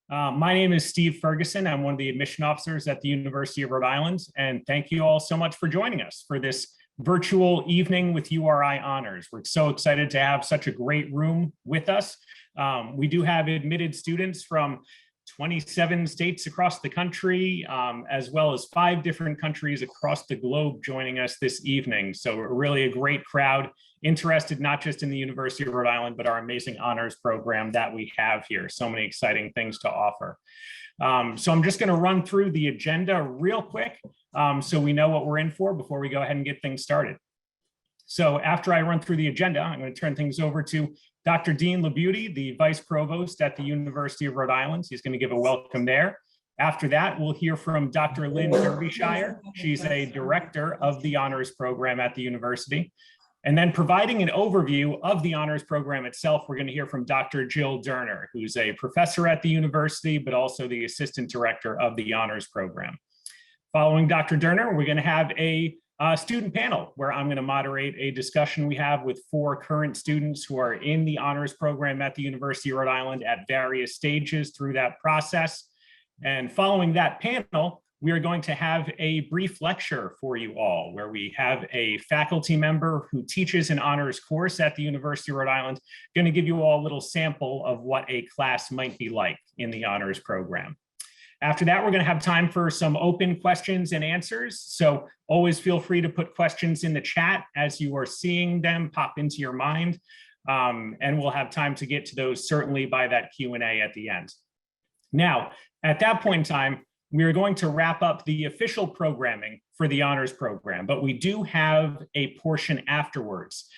My name is Steve Ferguson. I'm one of the admission officers at the University of Rhode Island, and thank you all so much for joining us for this virtual evening with URI Honors. We're so excited to have such a great room with us. We do have admitted students from 27 states across the country, as well as 5 different countries across the globe joining us this evening. So we're really a great crowd, interested not just in the University of Rhode Island, but our amazing honors program that we have here. So many exciting things to offer. So I'm just going to run through the agenda real quick so we know what we're in for before we go ahead and get things started. So after I run through the agenda, I'm going to turn things over to Dr. Dean LaBeauty, the Vice Provost at the University of Rhode Island. He's going to give a welcome there. After that, we'll hear from Dr. Lynn Derbyshire. She's a Director of the Honors Program at the university. And then providing an overview of the honors program itself, we're going to hear from Dr. Jill Derner, who's a professor at the university, but also the Assistant Director of the honors program. Following Dr. Derner, we're going to have a student panel where I'm going to moderate a discussion we have with 4 current students who are in the honors program at the University of Rhode Island at various stages through that process. And following that panel, we are going to have a brief lecture for you all where we have a faculty member who teaches an honors course at the University of Rhode Island, going to give you all a little sample of what a class might be like in the honors program. After that, we're going to have time for some open questions and answers. So always feel free to put questions in the chat as you are seeing them pop into your mind. And we'll have time to get to those certainly by that Q&A at the end. Now, at that point in time, we are going to wrap up the official programming for the honors program, but we do have a portion afterwards.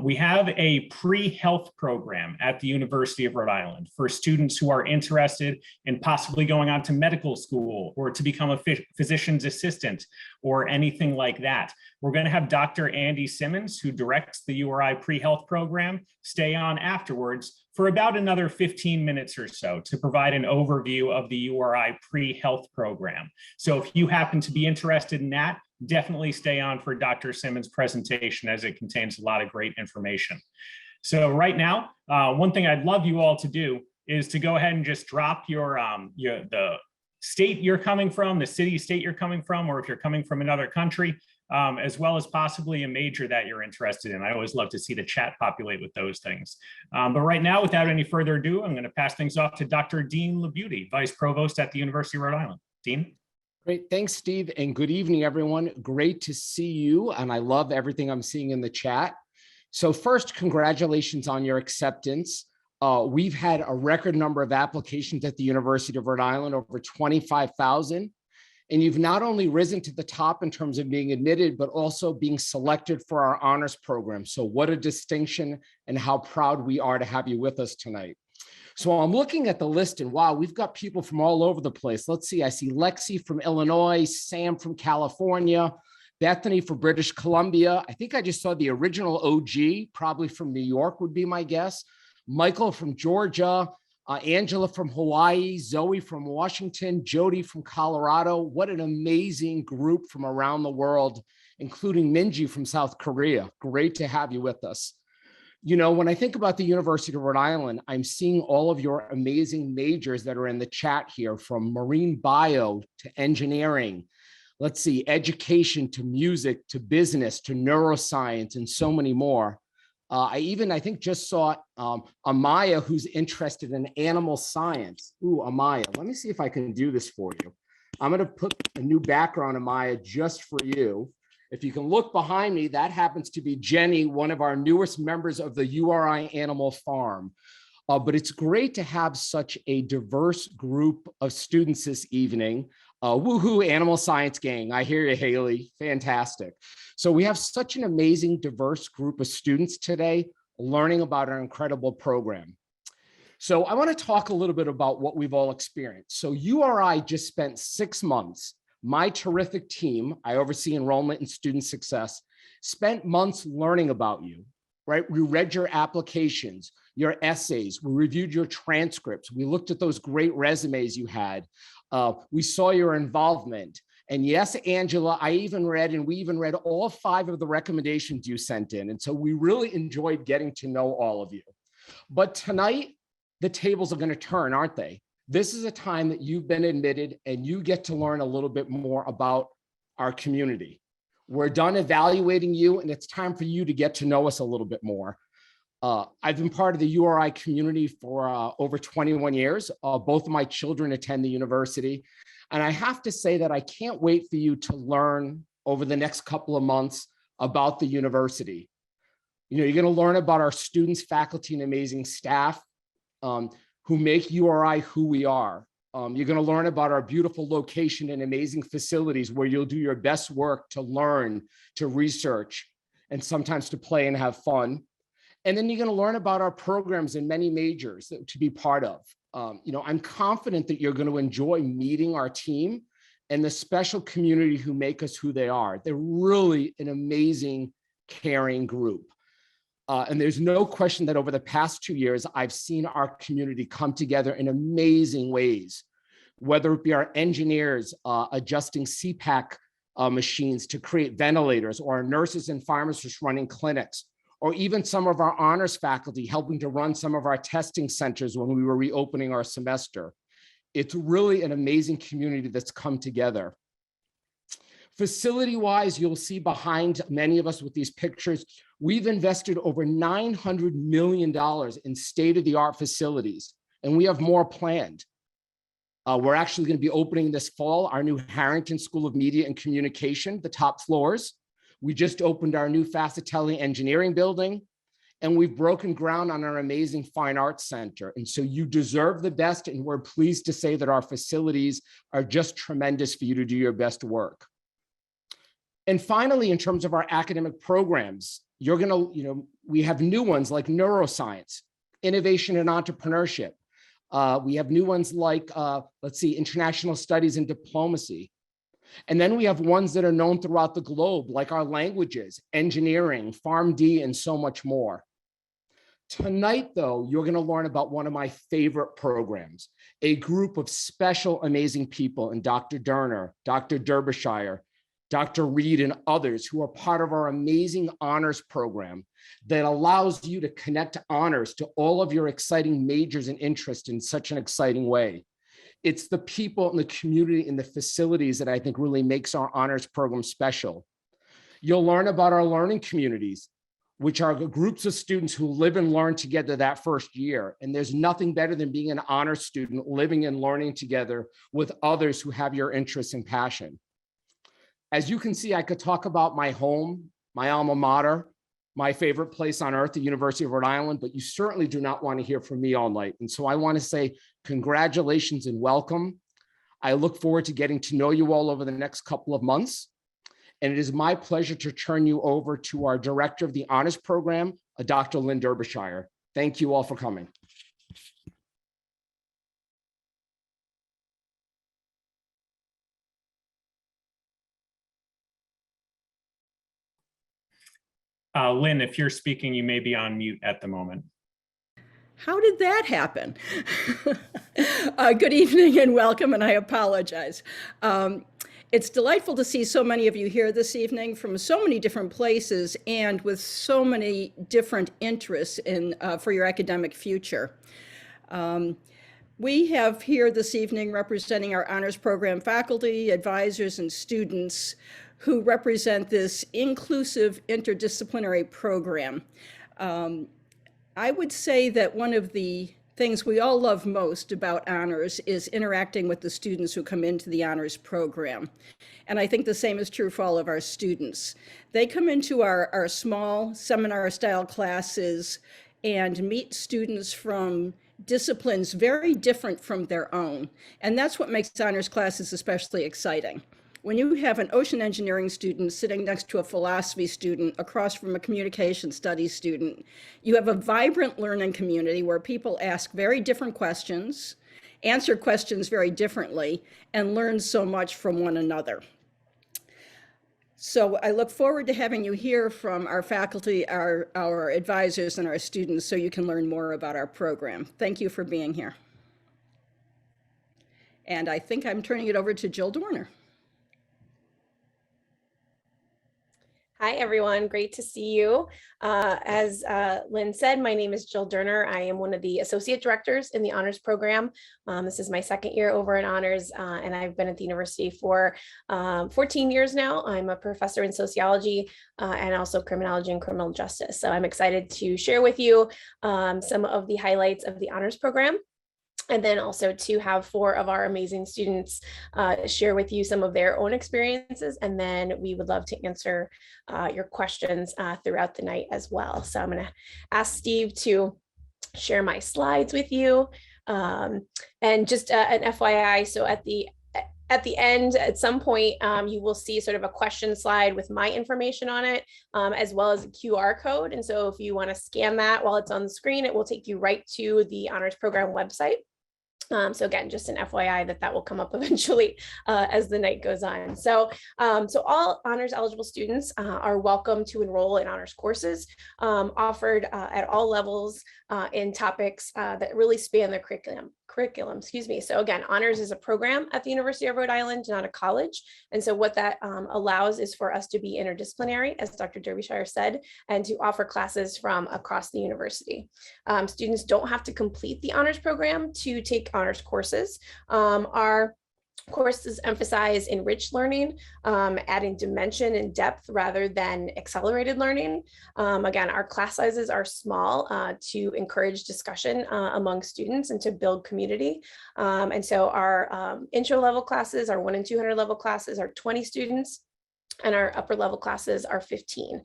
We have a pre-health program at the University of Rhode Island for students who are interested in possibly going on to medical school or to become a physician's assistant or anything like that. We're going to have Dr. Andy Simmons, who directs the URI pre-health program, stay on afterwards for about another 15 minutes or so to provide an overview of the URI pre-health program. So if you happen to be interested in that, definitely stay on for Dr. Simmons' presentation as it contains a lot of great information. So right now, one thing I'd love you all to do is to go ahead and just drop the state you're coming from, the city, state you're coming from, or if you're coming from another country, as well as possibly a major that you're interested in. I always love to see the chat populate with those things. But right now, without any further ado, I'm going to pass things off to Dr. Dean LaBeauty, Vice Provost at the University of Rhode Island. Dean? Great. Thanks, Steve. And good evening, everyone. Great to see you. And I love everything I'm seeing in the chat. So first, congratulations on your acceptance. We've had a record number of applications at the University of Rhode Island, over 25,000. And you've not only risen to the top in terms of being admitted, but also being selected for our honors program. So what a distinction and how proud we are to have you with us tonight. So I'm looking at the list and wow, we've got people from all over the place. Let's see, I see Lexi from Illinois, Sam from California, Bethany from British Columbia. I think I just saw the original OG, probably from New York would be my guess. Michael from Georgia, Angela from Hawaii, Zoe from Washington, Jody from Colorado. What an amazing group from around the world, including Minji from South Korea. Great to have you with us. You know, when I think about the University of Rhode Island, I'm seeing all of your amazing majors that are in the chat here, from marine bio to engineering. Let's see, education to music to business to neuroscience and so many more. I think just saw Amaya, who's interested in animal science. Ooh, Amaya, let me see if I can do this for you. I'm going to put a new background, Amaya, just for you. If you can look behind me, that happens to be Jenny, one of our newest members of the URI Animal Farm. But it's great to have such a diverse group of students this evening. Woohoo, animal science gang. I hear you, Haley. Fantastic. So we have such an amazing, diverse group of students today learning about our incredible program. So I want to talk a little bit about what we've all experienced. So URI just spent 6 months. My terrific team, I oversee enrollment and student success, spent months learning about you, right? We read your applications, your essays, we reviewed your transcripts, we looked at those great resumes you had, we saw your involvement. And yes, Angela, we even read all 5 of the recommendations you sent in. And so we really enjoyed getting to know all of you. But tonight, the tables are going to turn, aren't they? This is a time that you've been admitted and you get to learn a little bit more about our community. We're done evaluating you, and it's time for you to get to know us a little bit more. I've been part of the URI community for over 21 years. Both of my children attend the university. And I have to say that I can't wait for you to learn over the next couple of months about the university. You know, you're going to learn about our students, faculty, and amazing staff who make URI who we are. You're going to learn about our beautiful location and amazing facilities where you'll do your best work to learn, to research, and sometimes to play and have fun. And then you're going to learn about our programs in many majors to be part of. You know, I'm confident that you're going to enjoy meeting our team and the special community who make us who they are. They're really an amazing, caring group. And there's no question that over the past 2 years, I've seen our community come together in amazing ways, whether it be our engineers adjusting CPAC machines to create ventilators, or our nurses and pharmacists running clinics, or even some of our honors faculty helping to run some of our testing centers when we were reopening our semester. It's really an amazing community that's come together. Facility-wise, you'll see behind many of us with these pictures, we've invested over $900 million in state-of-the-art facilities, and we have more planned. We're actually going to be opening this fall our new Harrington School of Media and Communication, the top floors. We just opened our new Facitelli Engineering building, and we've broken ground on our amazing Fine Arts Center. And so you deserve the best, and we're pleased to say that our facilities are just tremendous for you to do your best work. And finally, in terms of our academic programs, you're going to, you know, we have new ones like neuroscience, innovation and entrepreneurship. We have new ones like, let's see, international studies and diplomacy. And then we have ones that are known throughout the globe, like our languages, engineering, PharmD, and so much more. Tonight, though, you're going to learn about one of my favorite programs, a group of special, amazing people in Dr. Derner, Dr. Derbyshire, Dr. Reed, and others who are part of our amazing honors program that allows you to connect honors to all of your exciting majors and interests in such an exciting way. It's the people in the community and the facilities that I think really makes our honors program special. You'll learn about our learning communities, which are groups of students who live and learn together that first year. And there's nothing better than being an honors student living and learning together with others who have your interests and passion. As you can see, I could talk about my home, my alma mater, my favorite place on earth, the University of Rhode Island, but you certainly do not want to hear from me all night. And so I want to say congratulations and welcome. I look forward to getting to know you all over the next couple of months. And it is my pleasure to turn you over to our director of the honors program, Dr. Lynn Derbyshire. Thank you all for coming. Lynn, if you're speaking, you may be on mute at the moment. How did that happen? Good evening and welcome, and I apologize. It's delightful to see so many of you here this evening from so many different places and with so many different interests in for your academic future. We have here this evening representing our honors program faculty, advisors, and students who represent this inclusive interdisciplinary program. I would say that one of the things we all love most about honors is interacting with the students who come into the honors program. And I think the same is true for all of our students. They come into our small seminar style classes and meet students from disciplines very different from their own. And that's what makes honors classes especially exciting. When you have an ocean engineering student sitting next to a philosophy student across from a communication studies student, you have a vibrant learning community where people ask very different questions, answer questions very differently, and learn so much from one another. So I look forward to having you hear from our faculty, our advisors, and our students so you can learn more about our program. Thank you for being here. And I think I'm turning it over to Jill Dorner. Hi, everyone. Great to see you. As Lynn said, my name is Jill Durner. I am one of the associate directors in the honors program. This is my second year over in honors, and I've been at the university for 14 years now. I'm a professor in sociology and also criminology and criminal justice. So I'm excited to share with you some of the highlights of the honors program. And then also to have 4 of our amazing students share with you some of their own experiences. And then we would love to answer your questions throughout the night as well. So I'm going to ask Steve to share my slides with you. And just an FYI, so at the end, at some point, you will see sort of a question slide with my information on it, as well as a QR code. And so if you want to scan that while it's on the screen, it will take you right to the honors program website. So again, just an FYI that will come up eventually as the night goes on. So all honors eligible students are welcome to enroll in honors courses offered at all levels in topics that really span their curriculum. So again, honors is a program at the University of Rhode Island, not a college. And so what that allows is for us to be interdisciplinary, as Dr. Derbyshire said, and to offer classes from across the university. Students don't have to complete the honors program to take honors courses. Our courses emphasize enriched learning, adding dimension and depth rather than accelerated learning. Again, our class sizes are small to encourage discussion among students and to build community. And so our intro level classes, our 1 and 200 level classes are 20 students, and our upper level classes are 15.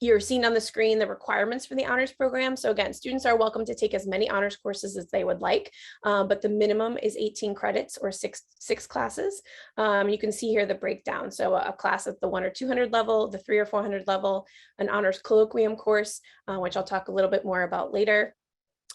You're seeing on the screen the requirements for the honors program. So again, students are welcome to take as many honors courses as they would like, but the minimum is 18 credits or six classes. You can see here the breakdown. So a class at the 1 or 200 level, the 300 or 400 level, an honors colloquium course, which I'll talk a little bit more about later.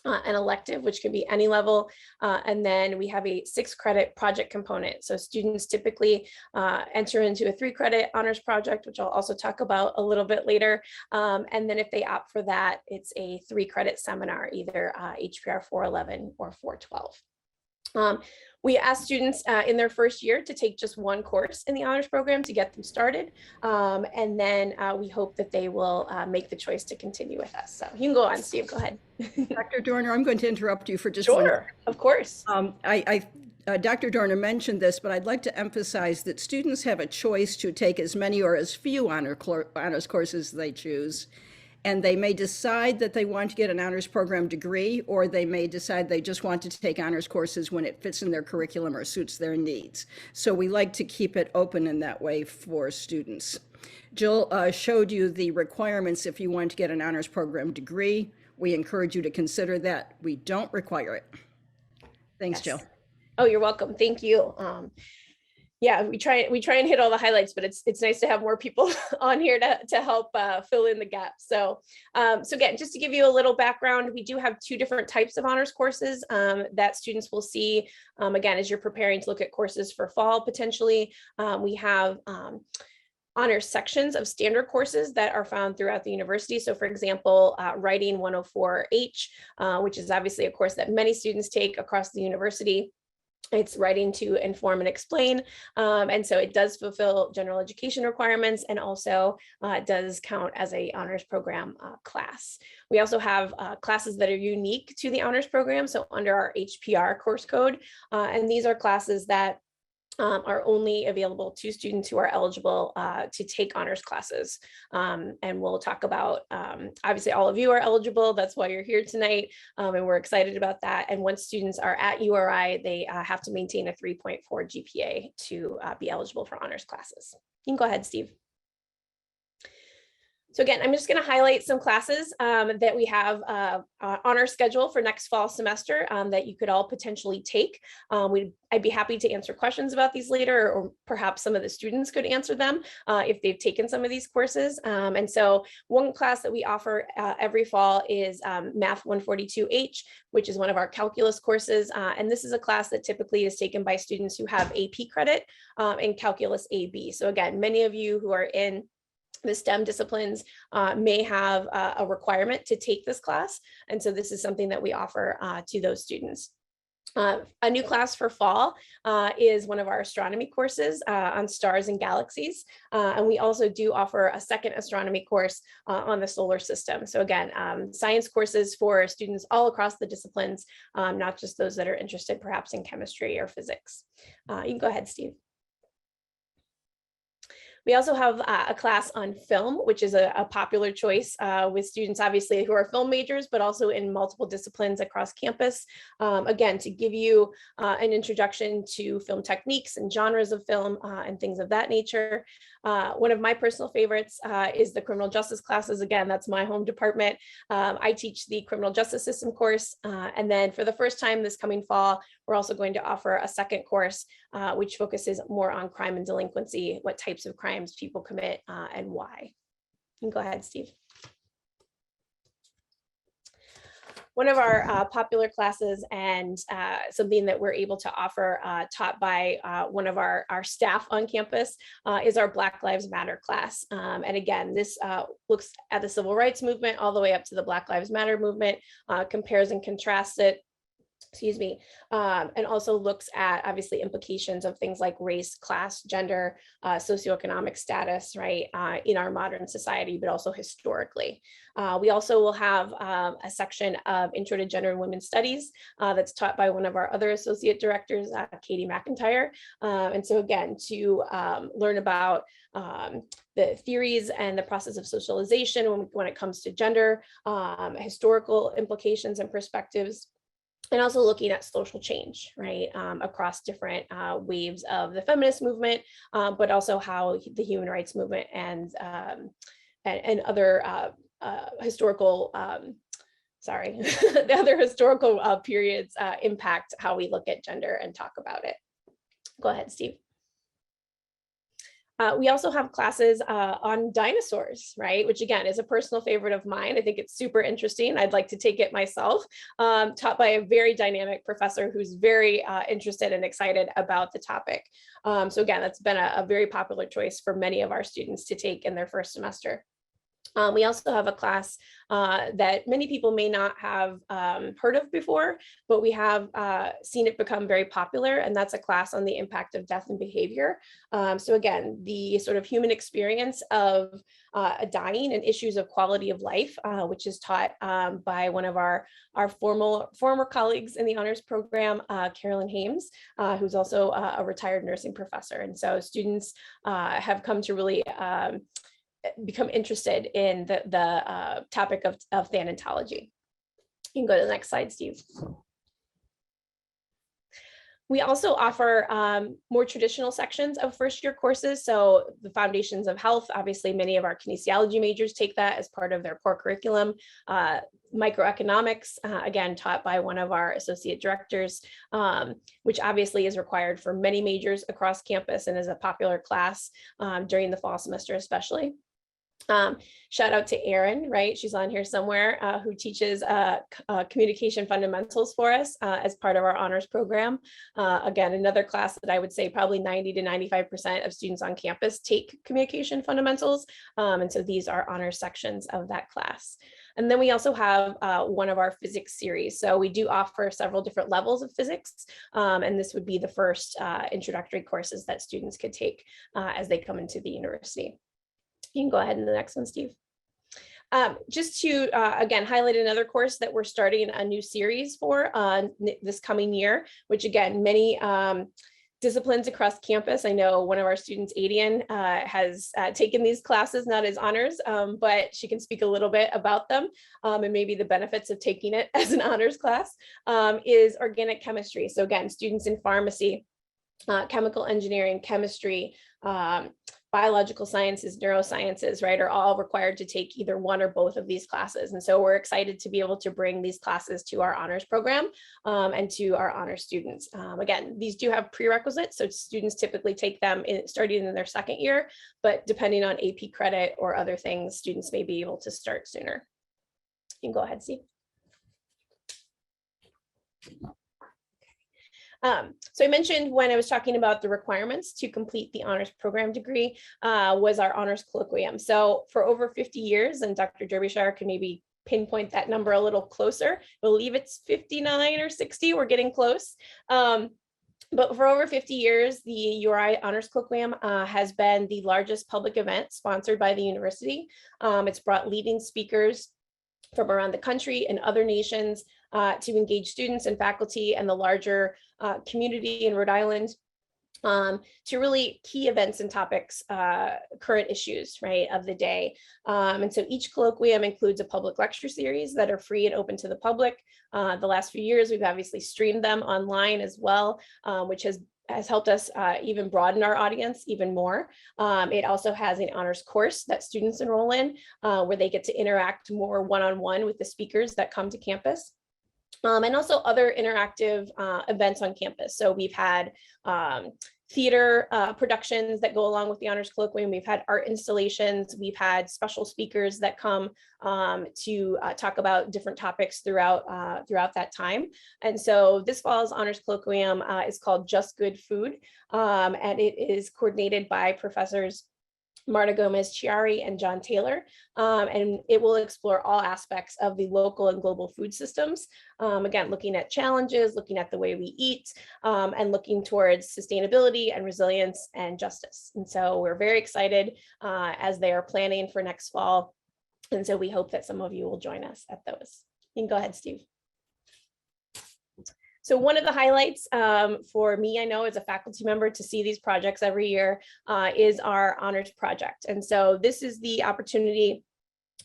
An elective, which can be any level. And then we have a 6-credit project component. So students typically enter into a 3-credit honors project, which I'll also talk about a little bit later. And then if they opt for that, it's a 3-credit seminar, either HPR 411 or 412. We ask students in their first year to take just 1 course in the honors program to get them started. And then we hope that they will make the choice to continue with us. So you can go on, Steve, go ahead. Dr. Dorner, I'm going to interrupt you for just Sure, of course. Dr. Dorner mentioned this, but I'd like to emphasize that students have a choice to take as many or as few honors courses they choose. And they may decide that they want to get an honors program degree, or they may decide they just want to take honors courses when it fits in their curriculum or suits their needs. So we like to keep it open in that way for students. Jill showed you the requirements if you want to get an honors program degree. We encourage you to consider that. We don't require it. Thanks, Yes. Jill. Oh, you're welcome. Thank you. Yeah, we try and hit all the highlights, but it's nice to have more people on here to help fill in the gaps. So again, just to give you a little background, we do have 2 different types of honors courses that students will see. Again, as you're preparing to look at courses for fall, potentially, we have honors sections of standard courses that are found throughout the university. So for example, writing 104H, which is obviously a course that many students take across the university. It's writing to inform and explain. And so it does fulfill general education requirements, and also it does count as a honors program class. We also have classes that are unique to the honors program. So under our HPR course code, and these are classes that are only available to students who are eligible to take honors classes. And we'll talk about, obviously all of you are eligible, that's why you're here tonight, and we're excited about that. And once students are at URI, they have to maintain a 3.4 GPA to be eligible for honors classes. You can go ahead, Steve. So again, I'm just going to highlight some classes that we have on our schedule for next fall semester that you could all potentially take. I'd be happy to answer questions about these later, or perhaps some of the students could answer them if they've taken some of these courses. And so one class that we offer every fall is Math 142H, which is one of our calculus courses. And this is a class that typically is taken by students who have AP credit in Calculus AB. So again, many of you who are in the STEM disciplines may have a requirement to take this class. And so this is something that we offer to those students. A new class for fall is one of our astronomy courses on stars and galaxies. And we also do offer a second astronomy course on the solar system. So again, science courses for students all across the disciplines, not just those that are interested perhaps in chemistry or physics. You can go ahead, Steve. We also have a class on film, which is a popular choice with students, obviously, who are film majors, but also in multiple disciplines across campus. Again, to give you an introduction to film techniques and genres of film and things of that nature. One of my personal favorites is the criminal justice classes. Again, that's my home department. I teach the criminal justice system course. And then for the first time this coming fall, we're also going to offer a second course, which focuses more on crime and delinquency, what types of crimes people commit and why. You can go ahead, Steve. One of our popular classes and something that we're able to offer taught by one of our staff on campus is our Black Lives Matter class. And again, this looks at the civil rights movement all the way up to the Black Lives Matter movement, compares and contrasts it, excuse me, and also looks at obviously implications of things like race, class, gender, socioeconomic status, right, in our modern society, but also historically. We also will have a section of Intro to Gender and Women's Studies that's taught by one of our other associate directors, Katie McIntyre. And so again, to learn about the theories and the process of socialization when it comes to gender, historical implications and perspectives, and also looking at social change, right, across different waves of the feminist movement, but also how the human rights movement and other historical, the other historical periods impact how we look at gender and talk about it. Go ahead, Steve. We also have classes on dinosaurs, right? Which again is a personal favorite of mine. I think it's super interesting. I'd like to take it myself, taught by a very dynamic professor who's very interested and excited about the topic. So again, that's been a very popular choice for many of our students to take in their first semester. We also have a class that many people may not have heard of before, but we have seen it become very popular, and that's a class on the impact of death and behavior. So again, the sort of human experience of dying and issues of quality of life, which is taught by one of our former colleagues in the honors program, Carolyn Hames, who's also a retired nursing professor. And so students have come to really become interested in the topic of thanatology. You can go to the next slide, Steve. We also offer more traditional sections of first year courses. So the foundations of health, obviously many of our kinesiology majors take that as part of their core curriculum. Microeconomics, again, taught by one of our associate directors, which obviously is required for many majors across campus and is a popular class during the fall semester especially. Shout out to Erin, right? She's on here somewhere, who teaches communication fundamentals for us as part of our honors program. Again, another class that I would say probably 90 to 95% of students on campus take communication fundamentals. And so these are honors sections of that class. And then we also have one of our physics series. So we do offer several different levels of physics. And this would be the first introductory courses that students could take as they come into the university. You can go ahead in the next one, Steve. Just to, again, highlight another course that we're starting a new series for this coming year, which again, many disciplines across campus. I know one of our students, Adian, has taken these classes, not as honors, but she can speak a little bit about them and maybe the benefits of taking it as an honors class, is organic chemistry. So again, students in pharmacy, chemical engineering, chemistry, biological sciences, neurosciences, right, are all required to take either one or both of these classes. And so we're excited to be able to bring these classes to our honors program and to our honors students. Again, these do have prerequisites, so students typically take them starting in their second year, but depending on AP credit or other things, students may be able to start sooner. You can go ahead, Steve. So I mentioned when I was talking about the requirements to complete the honors program degree was our honors colloquium. So for over 50 years, and Dr. Derbyshire can maybe pinpoint that number a little closer. I believe it's 59 or 60. We're getting close. But for over 50 years, the URI Honors Colloquium has been the largest public event sponsored by the university. It's brought leading speakers from around the country and other nations to engage students and faculty and the larger community in Rhode Island to really key events and topics, current issues, right, of the day. And so each colloquium includes a public lecture series that are free and open to the public. The last few years, we've obviously streamed them online as well, which has helped us even broaden our audience even more. It also has an honors course that students enroll in, where they get to interact more one-on-one with the speakers that come to campus. And also other interactive events on campus. So we've had theater productions that go along with the Honors Colloquium. We've had art installations. We've had special speakers that come to talk about different topics throughout that time. And so this fall's Honors Colloquium is called Just Good Food, and it is coordinated by Professors Marta Gomez-Chiari and John Taylor, and it will explore all aspects of the local and global food systems. Again, looking at challenges, looking at the way we eat, and looking towards sustainability and resilience and justice. And so we're very excited as they are planning for next fall. And so we hope that some of you will join us at those. You can go ahead, Steve. So one of the highlights for me, I know as a faculty member to see these projects every year is our honors project. And so this is the opportunity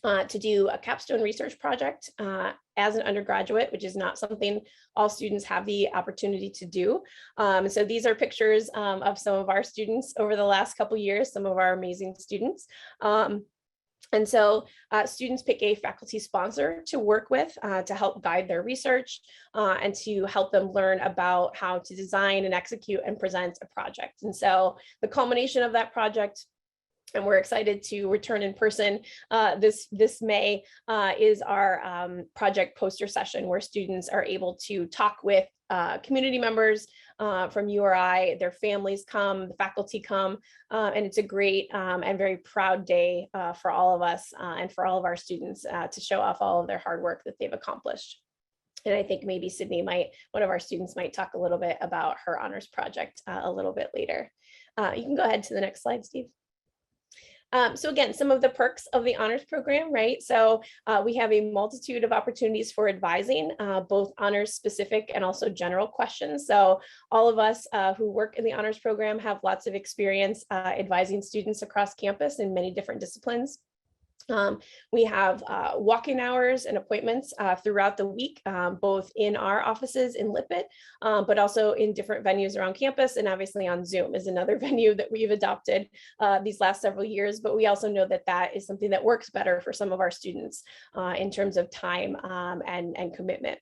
to do a capstone research project as an undergraduate, which is not something all students have the opportunity to do. So these are pictures of some of our students over the last couple of years, some of our amazing students. And so students pick a faculty sponsor to work with to help guide their research and to help them learn about how to design and execute and present a project. And so the culmination of that project, and we're excited to return in person this May, is our project poster session, where students are able to talk with community members from URI, their families come, the faculty come, and it's a great and very proud day for all of us and for all of our students to show off all of their hard work that they've accomplished. And I think maybe Sydney one of our students might talk a little bit about her honors project a little bit later. You can go ahead to the next slide, Steve. So again, some of the perks of the honors program, right? So we have a multitude of opportunities for advising, both honors specific and also general questions. So all of us who work in the honors program have lots of experience advising students across campus in many different disciplines. We have walk-in hours and appointments throughout the week, both in our offices in Lippert, but also in different venues around campus, and obviously on Zoom is another venue that we've adopted these last several years, but we also know that that is something that works better for some of our students in terms of time and commitment.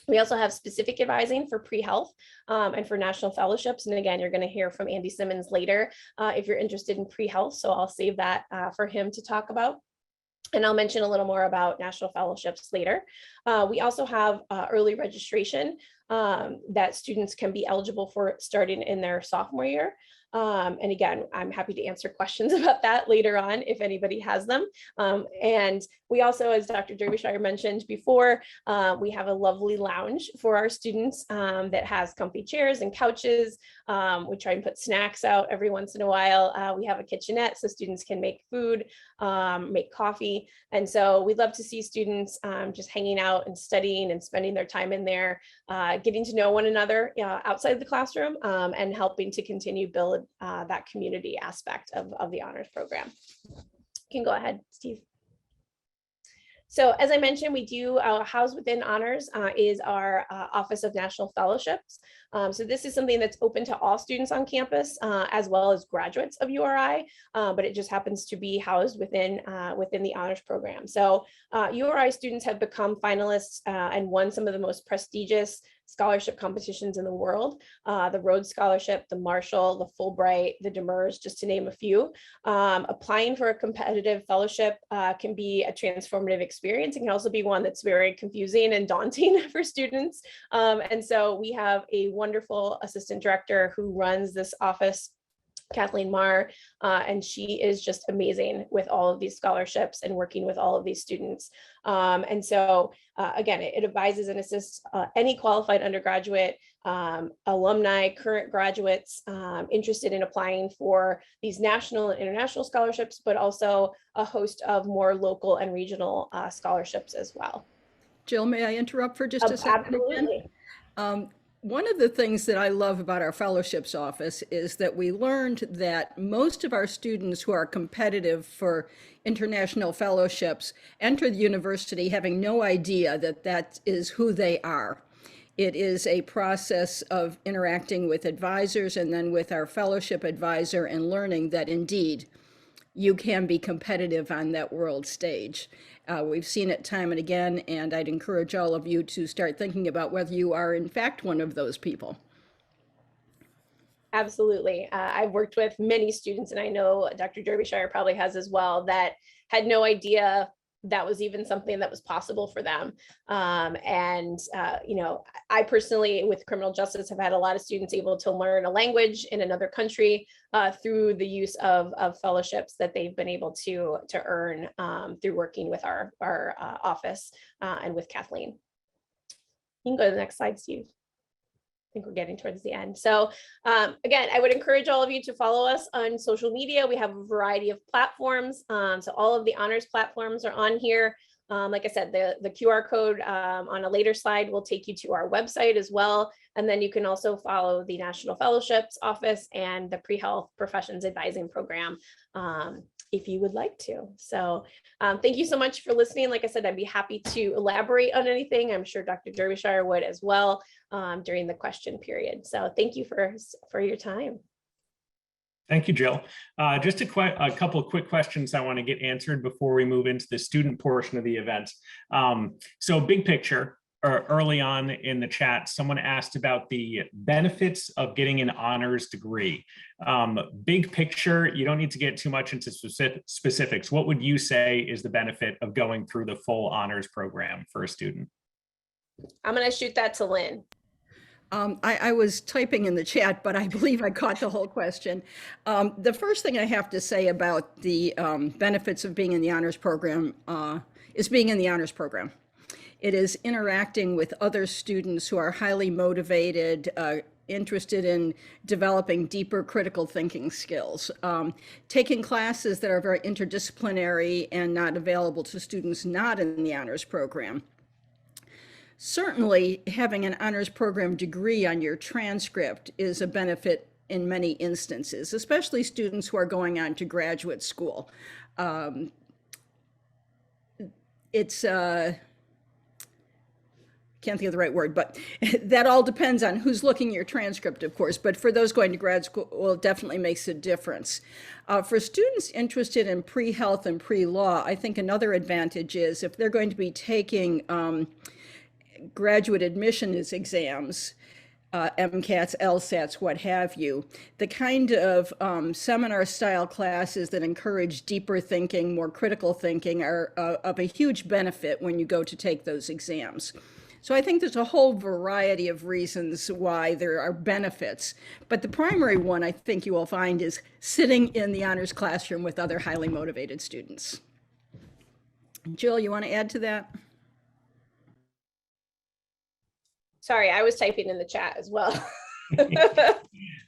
We also have specific advising for pre-health and for national fellowships. And again, you're going to hear from Andy Simmons later if you're interested in pre-health. So I'll save that for him to talk about. And I'll mention a little more about national fellowships later. We also have early registration that students can be eligible for starting in their sophomore year. And again, I'm happy to answer questions about that later on if anybody has them. And we also, as Dr. Derbyshire mentioned before, we have a lovely lounge for our students that has comfy chairs and couches. We try and put snacks out every once in a while. We have a kitchenette so students can make food, make coffee. And so we'd love to see students just hanging out and studying and spending their time in there, getting to know one another outside the classroom and helping to continue build that community aspect of the honors program. You can go ahead, Steve. So as I mentioned, we do house within honors is our Office of National Fellowships. So this is something that's open to all students on campus as well as graduates of URI, but it just happens to be housed within the honors program. So URI students have become finalists and won some of the most prestigious scholarship competitions in the world, the Rhodes Scholarship, the Marshall, the Fulbright, the Demers, just to name a few. Applying for a competitive fellowship can be a transformative experience. It can also be one that's very confusing and daunting for students. And so we have a wonderful assistant director who runs this office Kathleen Marr, and she is just amazing with all of these scholarships and working with all of these students. And so again, it advises and assists any qualified undergraduate, alumni, current graduates interested in applying for these national and international scholarships, but also a host of more local and regional scholarships as well. Jill, may I interrupt for just a second? Absolutely. Again? One of the things that I love about our fellowships office is that we learned that most of our students who are competitive for international fellowships enter the university having no idea that that is who they are. It is a process of interacting with advisors and then with our fellowship advisor and learning that indeed you can be competitive on that world stage. We've seen it time and again, and I'd encourage all of you to start thinking about whether you are in fact one of those people. Absolutely. I've worked with many students, and I know Dr. Derbyshire probably has as well, that had no idea that was even something that was possible for them. You know, I personally, with criminal justice, have had a lot of students able to learn a language in another country through the use of fellowships that they've been able to earn through working with our office and with Kathleen. You can go to the next slide, Steve. I think we're getting towards the end. So again, I would encourage all of you to follow us on social media. We have a variety of platforms. So all of the honors platforms are on here. Like I said, the QR code on a later slide will take you to our website as well. And then you can also follow the National Fellowships Office and the Pre-Health Professions Advising Program if you would like to. So thank you so much for listening. Like I said, I'd be happy to elaborate on anything. I'm sure Dr. Derbyshire would as well during the question period. So thank you for your time. Thank you, Jill. Just a couple of quick questions I want to get answered before we move into the student portion of the event. So big picture, early on in the chat, someone asked about the benefits of getting an honors degree. Big picture, you don't need to get too much into specifics. What would you say is the benefit of going through the full honors program for a student? I'm going to shoot that to Lynn. I was typing in the chat, but I believe I caught the whole question. The first thing I have to say about the benefits of being in the honors program is being in the honors program. It is interacting with other students who are highly motivated, interested in developing deeper critical thinking skills, taking classes that are very interdisciplinary and not available to students not in the honors program. Certainly, having an honors program degree on your transcript is a benefit in many instances, especially students who are going on to graduate school. Can't think of the right word, but that all depends on who's looking at your transcript, of course. But for those going to grad school, well, it definitely makes a difference. For students interested in pre-health and pre-law, I think another advantage is if they're going to be taking graduate admissions exams, MCATs, LSATs, what have you, the kind of seminar style classes that encourage deeper thinking, more critical thinking are of a huge benefit when you go to take those exams. So I think there's a whole variety of reasons why there are benefits, but the primary one I think you will find is sitting in the honors classroom with other highly motivated students. Jill, you want to add to that? Sorry, I was typing in the chat as well.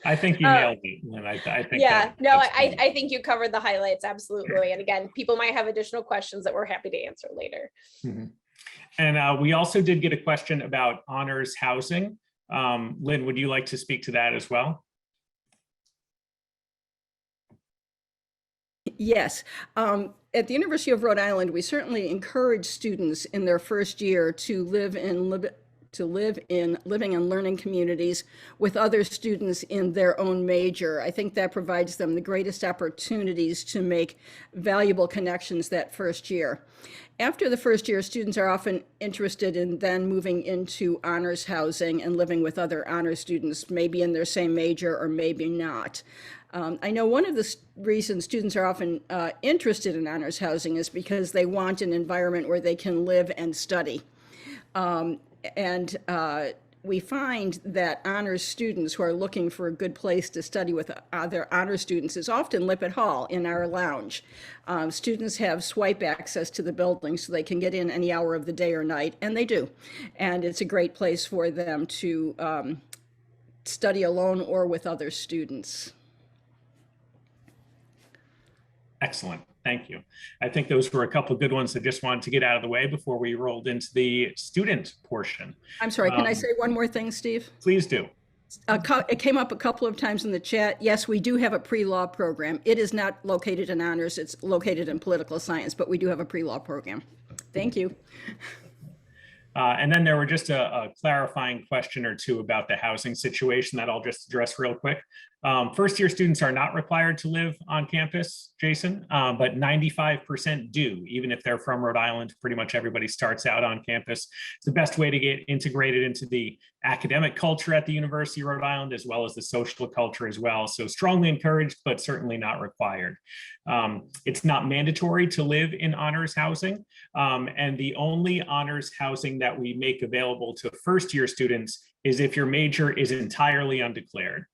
I think you nailed it. And I think yeah, I think you covered the highlights, absolutely. And again, people might have additional questions that we're happy to answer later. Mm-hmm. And we also did get a question about honors housing. Lynn, would you like to speak to that as well? Yes. At the University of Rhode Island, we certainly encourage students in their first year to live in living and learning communities with other students in their own major. I think that provides them the greatest opportunities to make valuable connections that first year. After the first year, students are often interested in then moving into honors housing and living with other honors students, maybe in their same major or maybe not. I know one of the reasons students are often interested in honors housing is because they want an environment where they can live and study. And we find that honors students who are looking for a good place to study with other honor students is often Lippert Hall in our lounge. Students have swipe access to the building so they can get in any hour of the day or night, and they do. And it's a great place for them to study alone or with other students. Excellent. Thank you. I think those were a couple of good ones I just wanted to get out of the way before we rolled into the student portion. I'm sorry, can I say one more thing, Steve? Please do. It came up a couple of times in the chat. Yes, we do have a pre-law program. It is not located in honors. It's located in political science, but we do have a pre-law program. Thank you. And then there were just a clarifying question or two about the housing situation that I'll just address real quick. First year students are not required to live on campus, Jason, but 95% do, even if they're from Rhode Island. Pretty much everybody starts out on campus. It's the best way to get integrated into the academic culture at the University of Rhode Island, as well as the social culture as well. So strongly encouraged, but certainly not required. It's not mandatory to live in honors housing. And the only honors housing that we make available to first year students is if your major is entirely undeclared.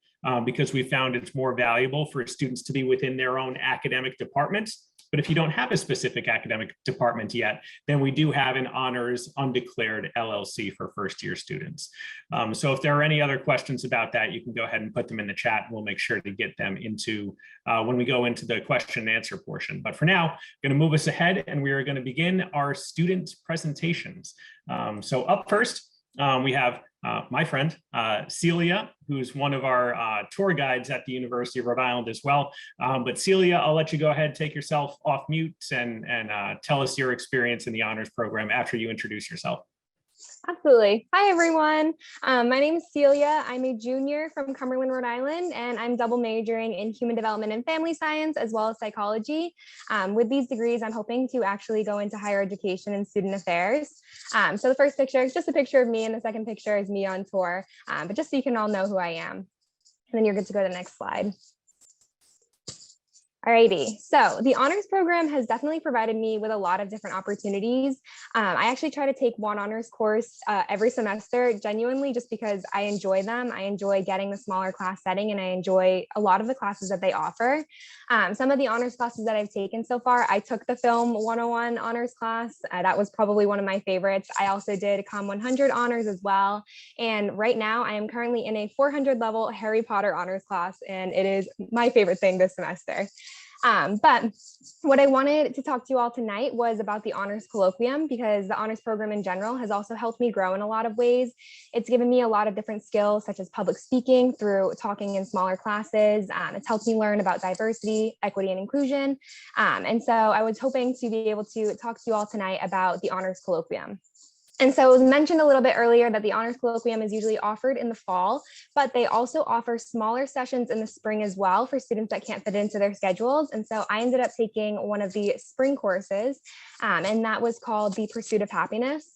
Because we found it's more valuable for students to be within their own academic departments. But if you don't have a specific academic department yet, then we do have an honors undeclared LLC for first year students. So if there are any other questions about that, you can go ahead and put them in the chat. And we'll make sure to get them into when we go into the question and answer portion. But for now, I'm going to move us ahead and we are going to begin our student presentations. So up first, we have my friend, Celia, who's one of our tour guides at the University of Rhode Island as well. But Celia, I'll let you go ahead, take yourself off mute and tell us your experience in the honors program after you introduce yourself. Absolutely. Hi, everyone. My name is Celia. I'm a junior from Cumberland, Rhode Island, and I'm double majoring in human development and family science, as well as psychology. With these degrees, I'm hoping to actually go into higher education and student affairs. So the first picture is just a picture of me, and the second picture is me on tour, but just so you can all know who I am. And then you're good to go to the next slide. Alrighty, so the honors program has definitely provided me with a lot of different opportunities. I actually try to take one honors course every semester, genuinely just because I enjoy them. I enjoy getting the smaller class setting and I enjoy a lot of the classes that they offer. Some of the honors classes that I've taken so far, I took the Film 101 honors class. That was probably one of my favorites. I also did Com 100 honors as well. And right now I am currently in a 400 level Harry Potter honors class, and it is my favorite thing this semester. But what I wanted to talk to you all tonight was about the honors colloquium, because the honors program in general has also helped me grow in a lot of ways. It's given me a lot of different skills, such as public speaking through talking in smaller classes. It's helped me learn about diversity, equity, and inclusion. And so I was hoping to be able to talk to you all tonight about the honors colloquium. And so it was mentioned a little bit earlier that the honors colloquium is usually offered in the fall, but they also offer smaller sessions in the spring as well for students that can't fit into their schedules. And so I ended up taking one of the spring courses, and that was called The Pursuit of Happiness.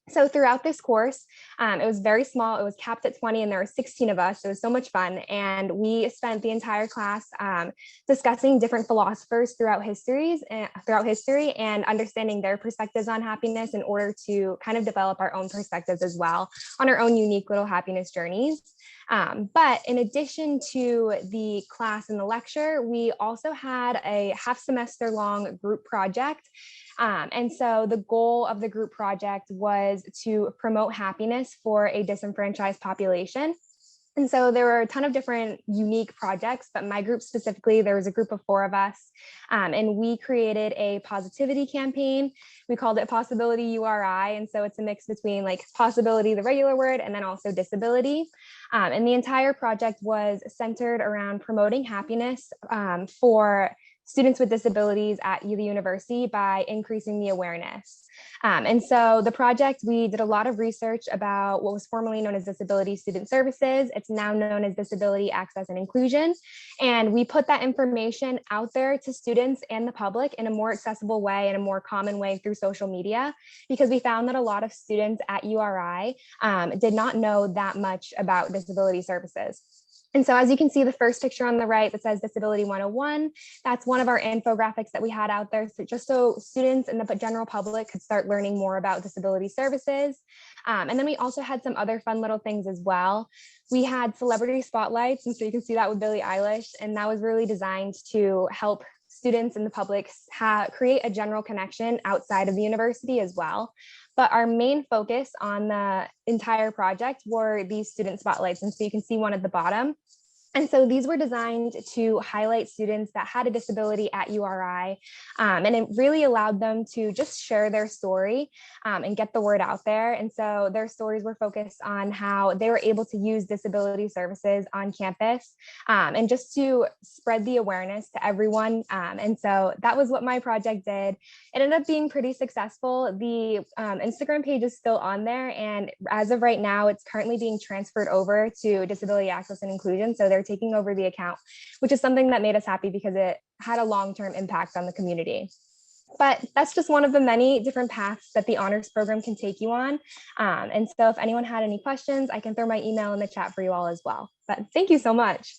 So throughout this course, it was very small. It was capped at 20 and there were 16 of us. It was so much fun. And we spent the entire class discussing different philosophers throughout history and understanding their perspectives on happiness in order to kind of develop our own perspectives as well on our own unique little happiness journeys. But in addition to the class and the lecture, we also had a half semester long group project. And so the goal of the group project was to promote happiness for a disenfranchised population. And so there were a ton of different unique projects, but my group specifically, there was a group of 4 of us, and we created a positivity campaign. We called it Possibility URI. And so it's a mix between like possibility, the regular word, and then also disability. And the entire project was centered around promoting happiness for students with disabilities at the university by increasing the awareness. And so the project, we did a lot of research about what was formerly known as Disability Student Services. It's now known as Disability Access and Inclusion. And we put that information out there to students and the public in a more accessible way, in a more common way through social media, because we found that a lot of students at URI did not know that much about disability services. And so as you can see, the first picture on the right that says Disability 101, that's one of our infographics that we had out there. So just so students and the general public could start learning more about disability services. And then we also had some other fun little things as well. We had celebrity spotlights, and so you can see that with Billie Eilish, and that was really designed to help students and the public create a general connection outside of the university as well. But our main focus on the entire project were these student spotlights. And so you can see one at the bottom. And so these were designed to highlight students that had a disability at URI, and it really allowed them to just share their story and get the word out there. And so their stories were focused on how they were able to use disability services on campus, and just to spread the awareness to everyone. And so that was what my project did. It ended up being pretty successful. The Instagram page is still on there, and as of right now, it's currently being transferred over to Disability Access and Inclusion. So they're taking over the account, which is something that made us happy because it had a long-term impact on the community. But that's just one of the many different paths that the honors program can take you on. And so if anyone had any questions, I can throw my email in the chat for you all as well. But thank you so much.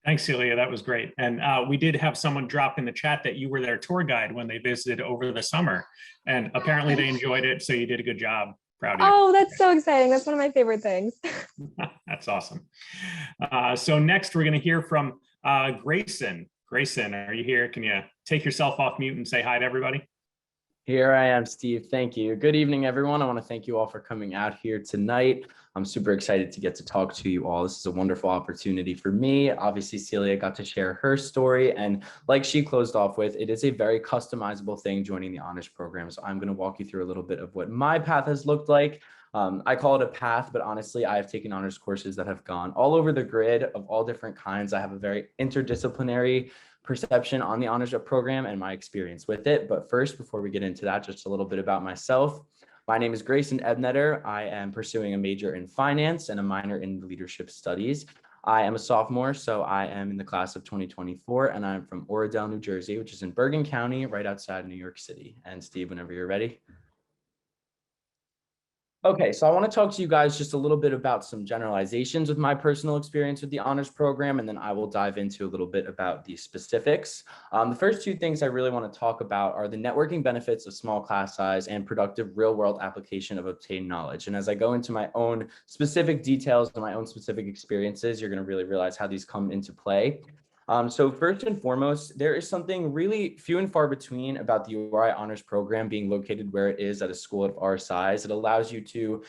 Thanks, Celia. That was great. And we did have someone drop in the chat that you were their tour guide when they visited over the summer. And apparently they enjoyed it. So you did a good job. Proud of you. Oh, that's so exciting. That's one of my favorite things. That's awesome. So next we're going to hear from Grayson. Grayson, are you here? Can you take yourself off mute and say hi to everybody? Here I am, Steve. Thank you. Good evening, everyone. I want to thank you all for coming out here tonight. I'm super excited to get to talk to you all. This is a wonderful opportunity for me. Obviously, Celia got to share her story, and like she closed off with, it is a very customizable thing joining the honors program. So I'm going to walk you through a little bit of what my path has looked like. I call it a path, but honestly, I have taken honors courses that have gone all over the grid of all different kinds. I have a very interdisciplinary perception on the honors program and my experience with it. But first, before we get into that, just a little bit about myself. My name is Grayson Ebnetter. I am pursuing a major in finance and a minor in leadership studies. I am a sophomore, so I am in the class of 2024, and I'm from Oradell, New Jersey, which is in Bergen County, right outside New York City. And Steve, whenever you're ready. Okay, so I want to talk to you guys just a little bit about some generalizations with my personal experience with the honors program, and then I will dive into a little bit about the specifics. The first two things I really want to talk about are the networking benefits of small class size and productive real-world application of obtained knowledge. And as I go into my own specific details and my own specific experiences, you're going to really realize how these come into play. So first and foremost, there is something really few and far between about the URI honors program being located where it is at a school of our size. It allows you to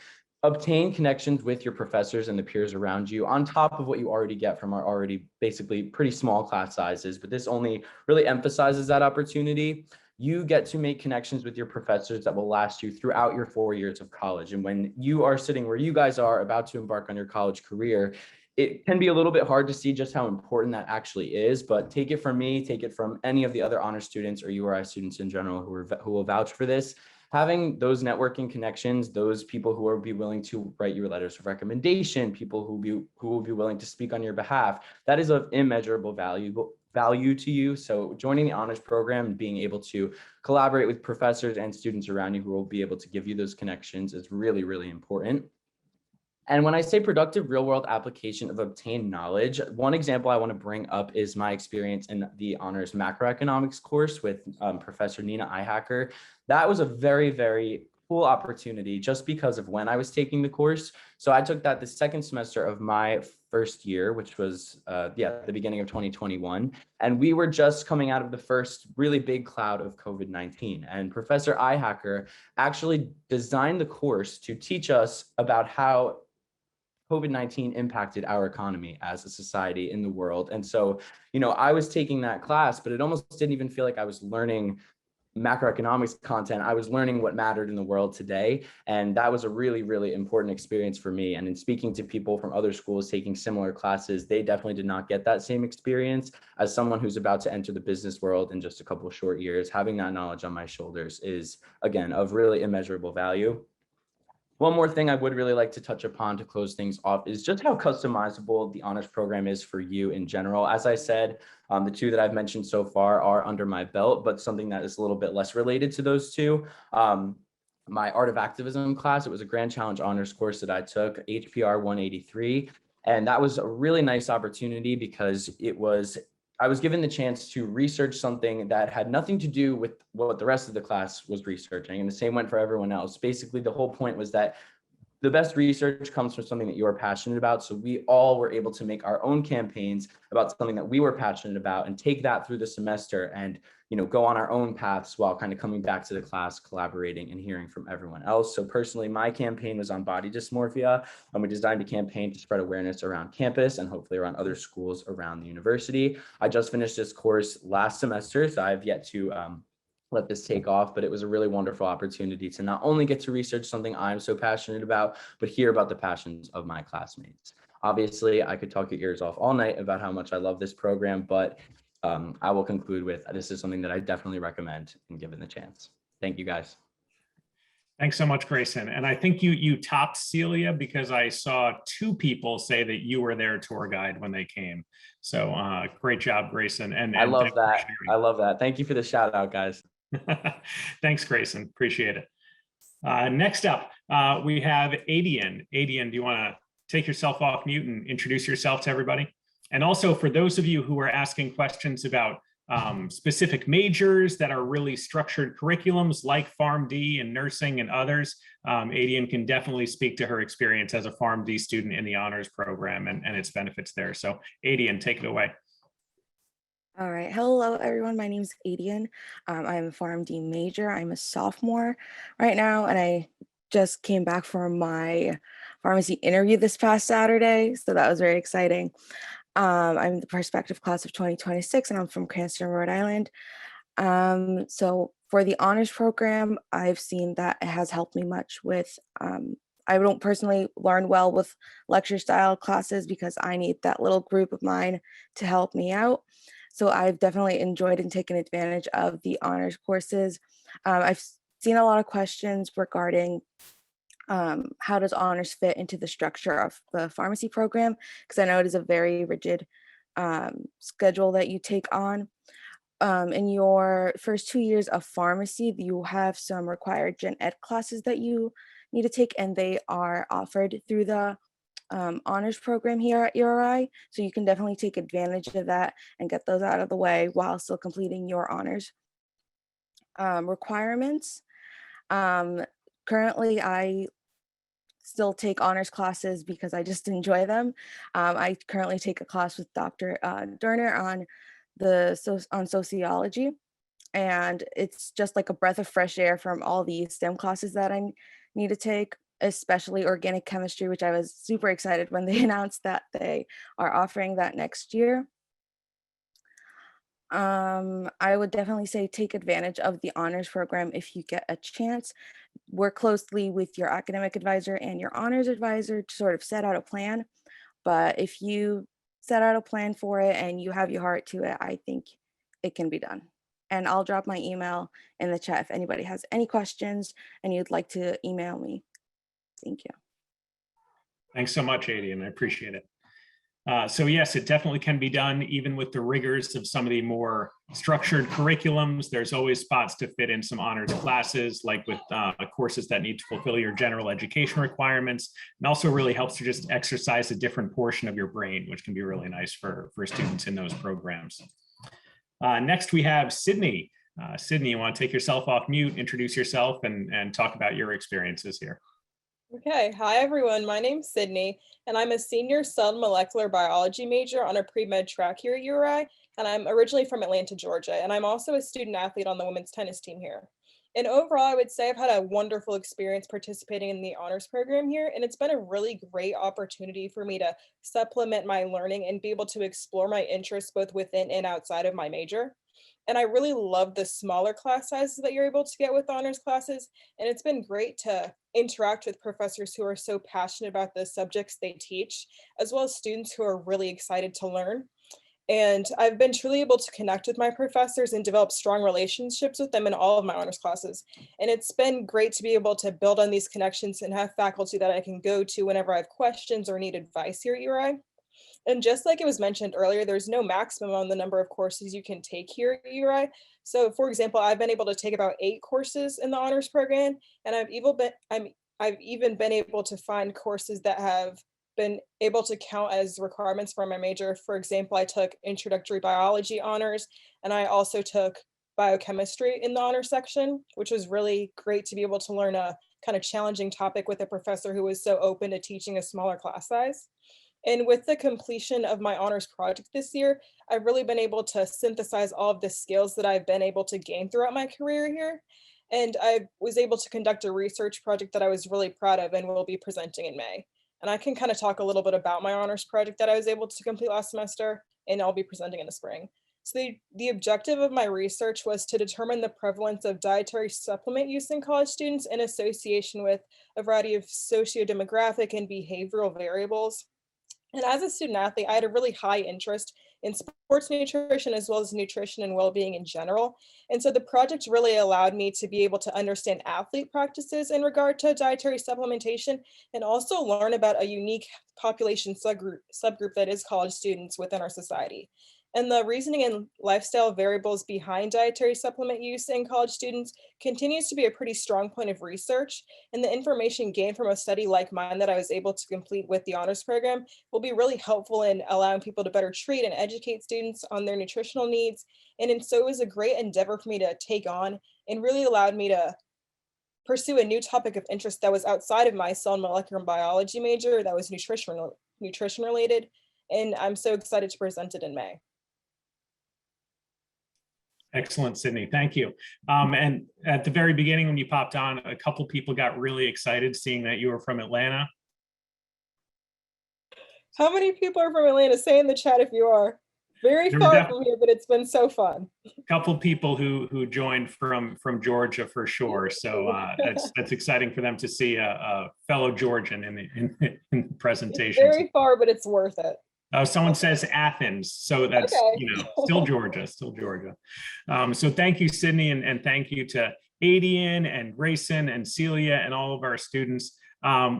obtain connections with your professors and the peers around you on top of what you already get from our already basically pretty small class sizes. But this only really emphasizes that opportunity. You get to make connections with your professors that will last you throughout your 4 years of college. And when you are sitting where you guys are about to embark on your college career, it can be a little bit hard to see just how important that actually is, but take it from me, take it from any of the other honor students or URI students in general who will vouch for this. Having those networking connections, those people who will be willing to write your letters of recommendation, people who will be willing to speak on your behalf, that is of immeasurable value to you. So joining the honors program and being able to collaborate with professors and students around you who will be able to give you those connections is really, really important. And when I say productive real-world application of obtained knowledge, one example I want to bring up is my experience in the honors macroeconomics course with Professor Nina Eihacker. That was a very, very cool opportunity just because of when I was taking the course. So I took that the second semester of my first year, which was the beginning of 2021. And we were just coming out of the first really big cloud of COVID-19. And Professor Eihacker actually designed the course to teach us about how COVID-19 impacted our economy as a society in the world. And so, I was taking that class, but it almost didn't even feel like I was learning macroeconomics content. I was learning what mattered in the world today. And that was a really, really important experience for me. And in speaking to people from other schools taking similar classes, they definitely did not get that same experience. As someone who's about to enter the business world in just a couple of short years, having that knowledge on my shoulders is, again, of really immeasurable value. One more thing I would really like to touch upon to close things off is just how customizable the honors program is for you in general. As I said, the two that I've mentioned so far are under my belt, but something that is a little bit less related to those two. My Art of Activism class, it was a Grand Challenge honors course that I took, HPR 183. And that was a really nice opportunity because I was given the chance to research something that had nothing to do with what the rest of the class was researching. And the same went for everyone else. Basically, the whole point was that the best research comes from something that you are passionate about. So we all were able to make our own campaigns about something that we were passionate about and take that through the semester and, go on our own paths while kind of coming back to the class, collaborating and hearing from everyone else. So personally, my campaign was on body dysmorphia, and we designed a campaign to spread awareness around campus and hopefully around other schools around the university. I just finished this course last semester, so I've yet to let this take off, but it was a really wonderful opportunity to not only get to research something I'm so passionate about, but hear about the passions of my classmates. Obviously, I could talk your ears off all night about how much I love this program, but I will conclude with this is something that I definitely recommend and given the chance. Thank you, guys. Thanks so much, Grayson. And I think you topped Celia because I saw 2 people say that you were their tour guide when they came. So great job, Grayson. And I love that. I love that. Thank you for the shout out, guys. Thanks, Grayson. Appreciate it. Next up, we have Adian. Adian, do you want to take yourself off mute and introduce yourself to everybody? And also for those of you who are asking questions about specific majors that are really structured curriculums like PharmD and nursing and others, Adian can definitely speak to her experience as a PharmD student in the honors program and its benefits there. So Adian, take it away. All right. Hello, everyone. My name is Adian. I am a PharmD major. I'm a sophomore right now, and I just came back from my pharmacy interview this past Saturday, so that was very exciting. I'm the prospective class of 2026, and I'm from Cranston, Rhode Island. So for the honors program, I've seen that it has helped me much with, I don't personally learn well with lecture style classes because I need that little group of mine to help me out. So I've definitely enjoyed and taken advantage of the honors courses. I've seen a lot of questions regarding how does honors fit into the structure of the pharmacy program, because I know it is a very rigid schedule that you take on. In your first 2 years of pharmacy, you have some required gen ed classes that you need to take, and they are offered through the honors program here at URI. So you can definitely take advantage of that and get those out of the way while still completing your honors requirements. Currently, I still take honors classes because I just enjoy them. I currently take a class with Dr. Durner on sociology, and it's just like a breath of fresh air from all the STEM classes that I need to take, especially organic chemistry, which I was super excited when they announced that they are offering that next year. I would definitely say take advantage of the honors program if you get a chance. Work closely with your academic advisor and your honors advisor to sort of set out a plan. But if you set out a plan for it and you have your heart to it, I think it can be done. And I'll drop my email in the chat if anybody has any questions and you'd like to email me. Thank you. Thanks so much, Adian. I appreciate it. So yes, it definitely can be done even with the rigors of some of the more structured curriculums. There's always spots to fit in some honors classes, like with courses that need to fulfill your general education requirements, and also really helps to just exercise a different portion of your brain, which can be really nice for students in those programs. Next, we have Sydney. Sydney, you want to take yourself off mute, introduce yourself, and talk about your experiences here. Okay, hi everyone, my name's Sydney, and I'm a senior cell molecular biology major on a pre-med track here at URI, and I'm originally from Atlanta, Georgia, and I'm also a student athlete on the women's tennis team here. And overall, I would say I've had a wonderful experience participating in the honors program here, and it's been a really great opportunity for me to supplement my learning and be able to explore my interests both within and outside of my major. And I really love the smaller class sizes that you're able to get with honors classes. And it's been great to interact with professors who are so passionate about the subjects they teach, as well as students who are really excited to learn. And I've been truly able to connect with my professors and develop strong relationships with them in all of my honors classes. And it's been great to be able to build on these connections and have faculty that I can go to whenever I have questions or need advice here at URI. And just like it was mentioned earlier, there's no maximum on the number of courses you can take here at URI. So for example, I've been able to take about 8 courses in the honors program, and I've even been able to find courses that have been able to count as requirements for my major. For example, I took introductory biology honors, and I also took biochemistry in the honors section, which was really great to be able to learn a kind of challenging topic with a professor who was so open to teaching a smaller class size. And with the completion of my honors project this year, I've really been able to synthesize all of the skills that I've been able to gain throughout my career here. And I was able to conduct a research project that I was really proud of and will be presenting in May. And I can kind of talk a little bit about my honors project that I was able to complete last semester, and I'll be presenting in the spring. So the objective of my research was to determine the prevalence of dietary supplement use in college students in association with a variety of socio-demographic and behavioral variables. And as a student athlete, I had a really high interest in sports nutrition as well as nutrition and well-being in general. And so the project really allowed me to be able to understand athlete practices in regard to dietary supplementation and also learn about a unique population subgroup that is college students within our society. And the reasoning and lifestyle variables behind dietary supplement use in college students continues to be a pretty strong point of research. And the information gained from a study like mine that I was able to complete with the honors program will be really helpful in allowing people to better treat and educate students on their nutritional needs. And so it was a great endeavor for me to take on and really allowed me to pursue a new topic of interest that was outside of my cell and molecular biology major that was nutrition related. And I'm so excited to present it in May. Excellent, Sydney. Thank you. And at the very beginning, when you popped on, a couple people got really excited seeing that you were from Atlanta. How many people are from Atlanta? Say in the chat if you are. Very far from here, but it's been so fun. A couple people who joined from Georgia for sure. So that's exciting for them to see a fellow Georgian in the presentation. It's very far, but it's worth it. Someone says Athens, so that's okay. Still Georgia. So thank you, Sydney, and thank you to Adian and Grayson and Celia and all of our students.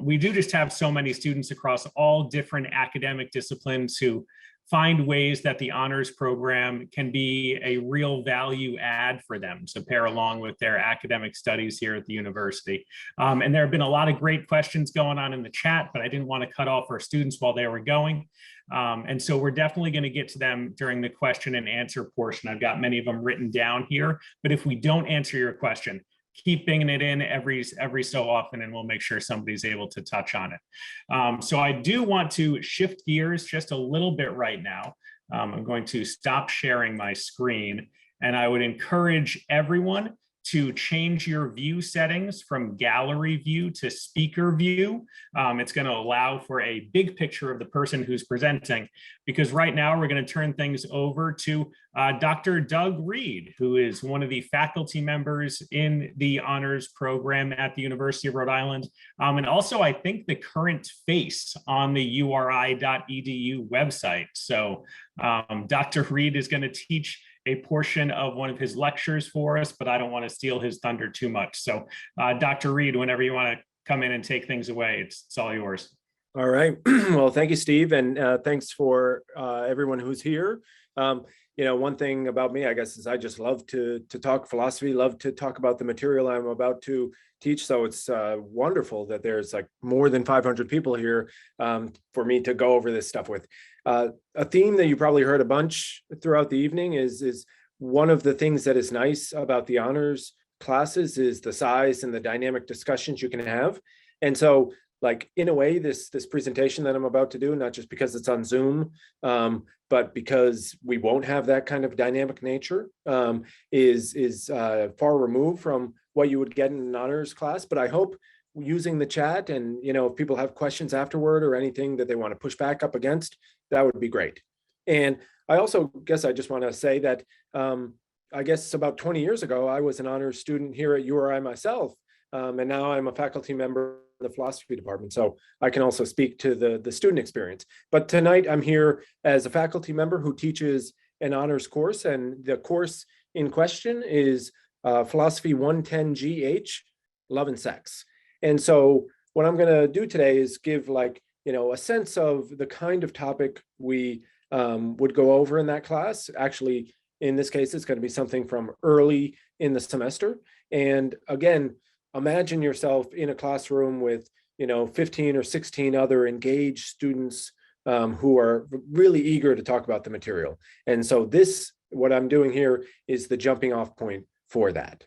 We do just have so many students across all different academic disciplines who find ways that the honors program can be a real value add for them to pair along with their academic studies here at the university. And there have been a lot of great questions going on in the chat, but I didn't want to cut off our students while they were going. And so we're definitely going to get to them during the question and answer portion. I've got many of them written down here, but if we don't answer your question, keep bringing it in every so often, and we'll make sure somebody's able to touch on it. So I do want to shift gears just a little bit right now. I'm going to stop sharing my screen, and I would encourage everyone to change your view settings from gallery view to speaker view. It's going to allow for a big picture of the person who's presenting, because right now we're going to turn things over to Dr. Doug Reed, who is one of the faculty members in the honors program at the University of Rhode Island. And also, I think, the current face on the uri.edu website. So Dr. Reed is going to teach a portion of one of his lectures for us, but I don't want to steal his thunder too much. So Dr. Reed, whenever you want to come in and take things away, it's all yours. All right. Well, thank you, Steve. And thanks for everyone who's here. One thing about me, I guess, is I just love to talk philosophy, love to talk about the material I'm about to teach. So it's wonderful that there's like more than 500 people here for me to go over this stuff with. A theme that you probably heard a bunch throughout the evening is one of the things that is nice about the honors classes is the size and the dynamic discussions you can have. And so, like, in a way, this presentation that I'm about to do, not just because it's on Zoom, but because we won't have that kind of dynamic nature, is far removed from what you would get in an honors class. But I hope using the chat and, if people have questions afterward or anything that they want to push back up against, that would be great. And I also guess I just want to say that I guess about 20 years ago, I was an honors student here at URI myself. And now I'm a faculty member in the philosophy department. So I can also speak to the student experience. But tonight I'm here as a faculty member who teaches an honors course. And the course in question is Philosophy 110GH, Love and Sex. And so what I'm going to do today is give a sense of the kind of topic we would go over in that class. Actually, in this case, it's going to be something from early in the semester. And again, imagine yourself in a classroom with 15 or 16 other engaged students who are really eager to talk about the material. And so what I'm doing here is the jumping off point for that.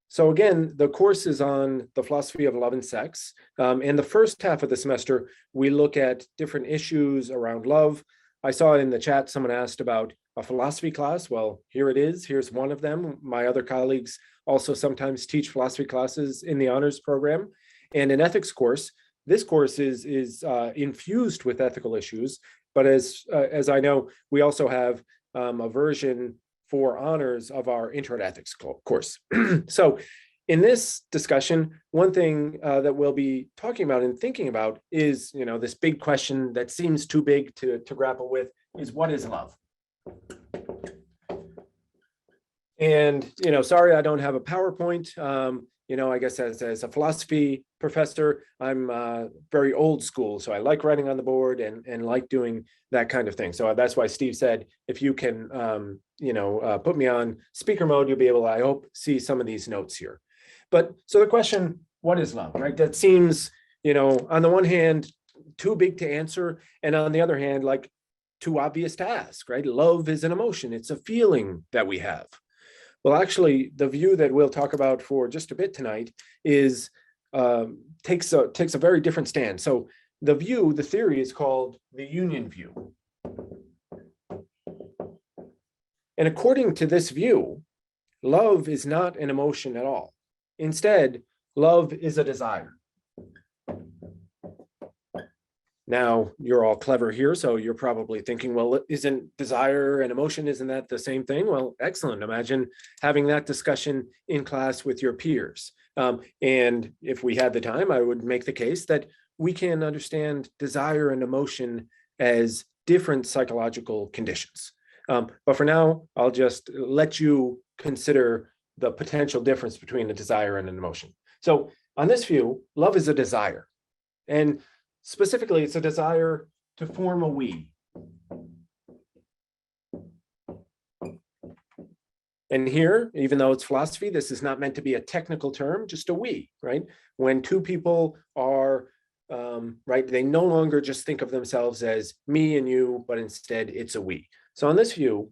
So again, the course is on the philosophy of love and sex. In the first half of the semester, we look at different issues around love. I saw in the chat, someone asked about a philosophy class. Well, here it is. Here's one of them. My other colleagues also sometimes teach philosophy classes in the honors program. And an ethics course, this course is infused with ethical issues. But as I know, we also have a version for honors of our intro to ethics course. So in this discussion, one thing that we'll be talking about and thinking about is, this big question that seems too big to grapple with is, what is love? And, sorry, I don't have a PowerPoint. I guess as a philosophy professor, I'm very old school. So I like writing on the board and like doing that kind of thing. So that's why Steve said, if you can, put me on speaker mode, you'll be able to, I hope, see some of these notes here. But so the question, what is love, right? That seems, on the one hand, too big to answer. And on the other hand, like too obvious to ask, right? Love is an emotion. It's a feeling that we have. Well, actually, the view that we'll talk about for just a bit tonight is takes a very different stand. So the theory is called the union view. And according to this view, love is not an emotion at all. Instead, love is a desire. Now, you're all clever here, so you're probably thinking, well, isn't desire and emotion, isn't that the same thing? Well, excellent. Imagine having that discussion in class with your peers. And if we had the time, I would make the case that we can understand desire and emotion as different psychological conditions. But for now, I'll just let you consider the potential difference between a desire and an emotion. So on this view, love is a desire. And specifically, it's a desire to form a we. And here, even though it's philosophy, this is not meant to be a technical term, just a we, right? When two people are, right, they no longer just think of themselves as me and you, but instead it's a we. So on this view,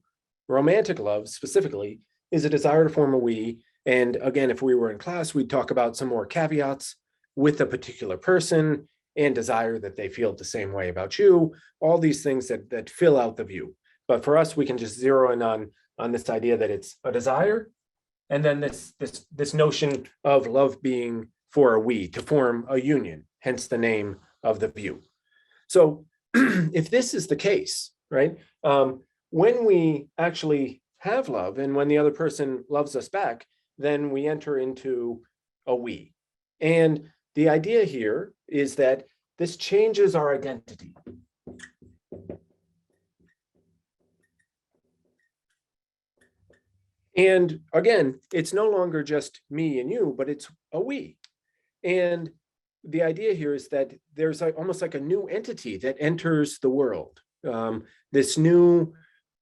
romantic love specifically is a desire to form a we. And again, if we were in class, we'd talk about some more caveats with a particular person and desire that they feel the same way about you, all these things that fill out the view. But for us, we can just zero in on this idea that it's a desire, and then this notion of love being for a we, to form a union, hence the name of the view. So if this is the case, right, when we actually have love and when the other person loves us back, then we enter into a we. And the idea here is that this changes our identity. And again, it's no longer just me and you, but it's a we. And the idea here is that there's almost like a new entity that enters the world, this new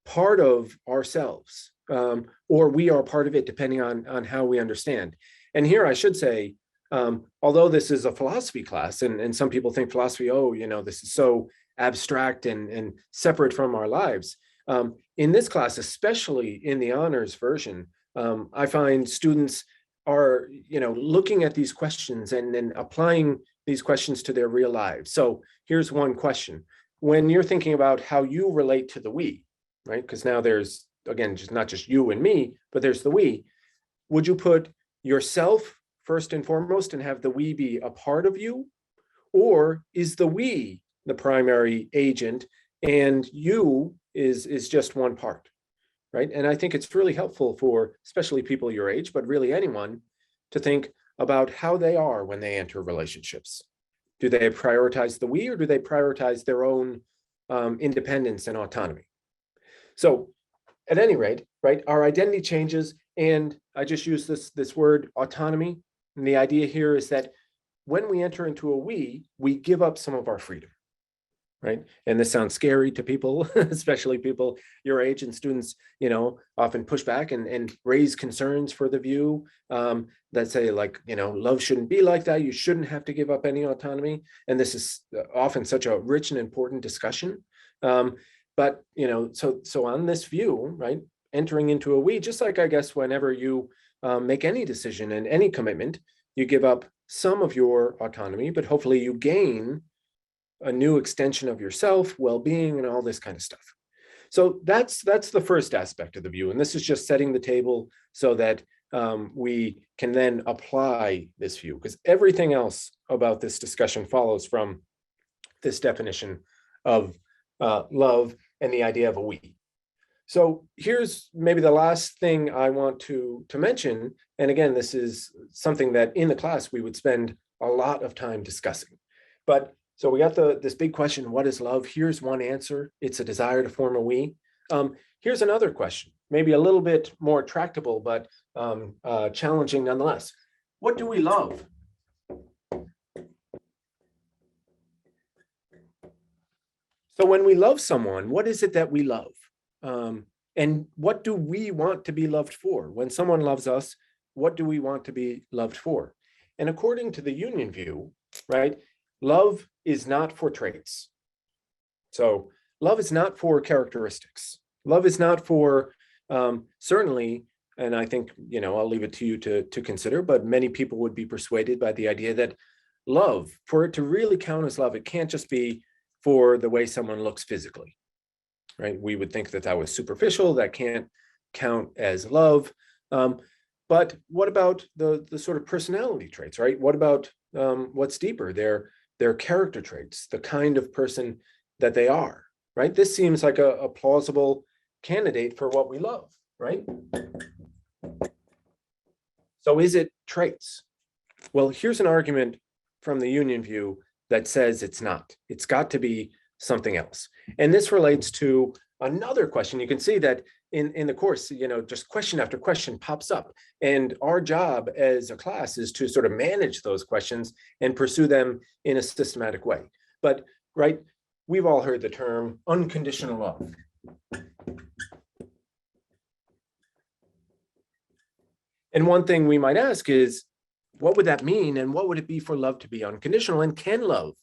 part of ourselves, or we are part of it, depending on how we understand. And here I should say, although this is a philosophy class, and some people think philosophy, this is so abstract and separate from our lives. In this class, especially in the honors version, I find students are, looking at these questions and then applying these questions to their real lives. So here's one question. When you're thinking about how you relate to the we, right? Because now there's, again, just not just you and me, but there's the we. Would you put yourself first and foremost and have the we be a part of you? Or is the we the primary agent and you is just one part, right? And I think it's really helpful for especially people your age, but really anyone, to think about how they are when they enter relationships. Do they prioritize the we, or do they prioritize their own independence and autonomy? So at any rate, right, our identity changes, and I just use this word autonomy. And the idea here is that when we enter into a we give up some of our freedom. right? And this sounds scary to people, especially people your age, and students, often push back and raise concerns for the view that say, like, love shouldn't be like that. You shouldn't have to give up any autonomy. And this is often such a rich and important discussion. But, so on this view, right, entering into a we, just like, I guess, whenever you make any decision and any commitment, you give up some of your autonomy, but hopefully you gain a new extension of yourself, well-being, and all this kind of stuff. So that's the first aspect of the view. And this is just setting the table so that we can then apply this view, because everything else about this discussion follows from this definition of love and the idea of a we. So here's maybe the last thing I want to mention. And again, this is something that in the class we would spend a lot of time discussing. But so we got this big question, what is love? Here's one answer. It's a desire to form a we. Here's another question, maybe a little bit more tractable, but challenging nonetheless. What do we love? So when we love someone, what is it that we love? And what do we want to be loved for? When someone loves us, what do we want to be loved for? And according to the Union view, right, love is not for traits. So love is not for characteristics. Love is not for, certainly, and I think, I'll leave it to you to consider, but many people would be persuaded by the idea that love, for it to really count as love, it can't just be for the way someone looks physically, right? We would think that that was superficial, that can't count as love. But what about the sort of personality traits, right? What about what's deeper? Their character traits, the kind of person that they are, right? This seems like a plausible candidate for what we love, right? So is it traits? Well, here's an argument from the Union view that says it's not. It's got to be something else. And this relates to another question. You can see that in the course, just question after question pops up. And our job as a class is to sort of manage those questions and pursue them in a systematic way. But, right, we've all heard the term unconditional love. And one thing we might ask is, what would that mean? And what would it be for love to be unconditional? And can love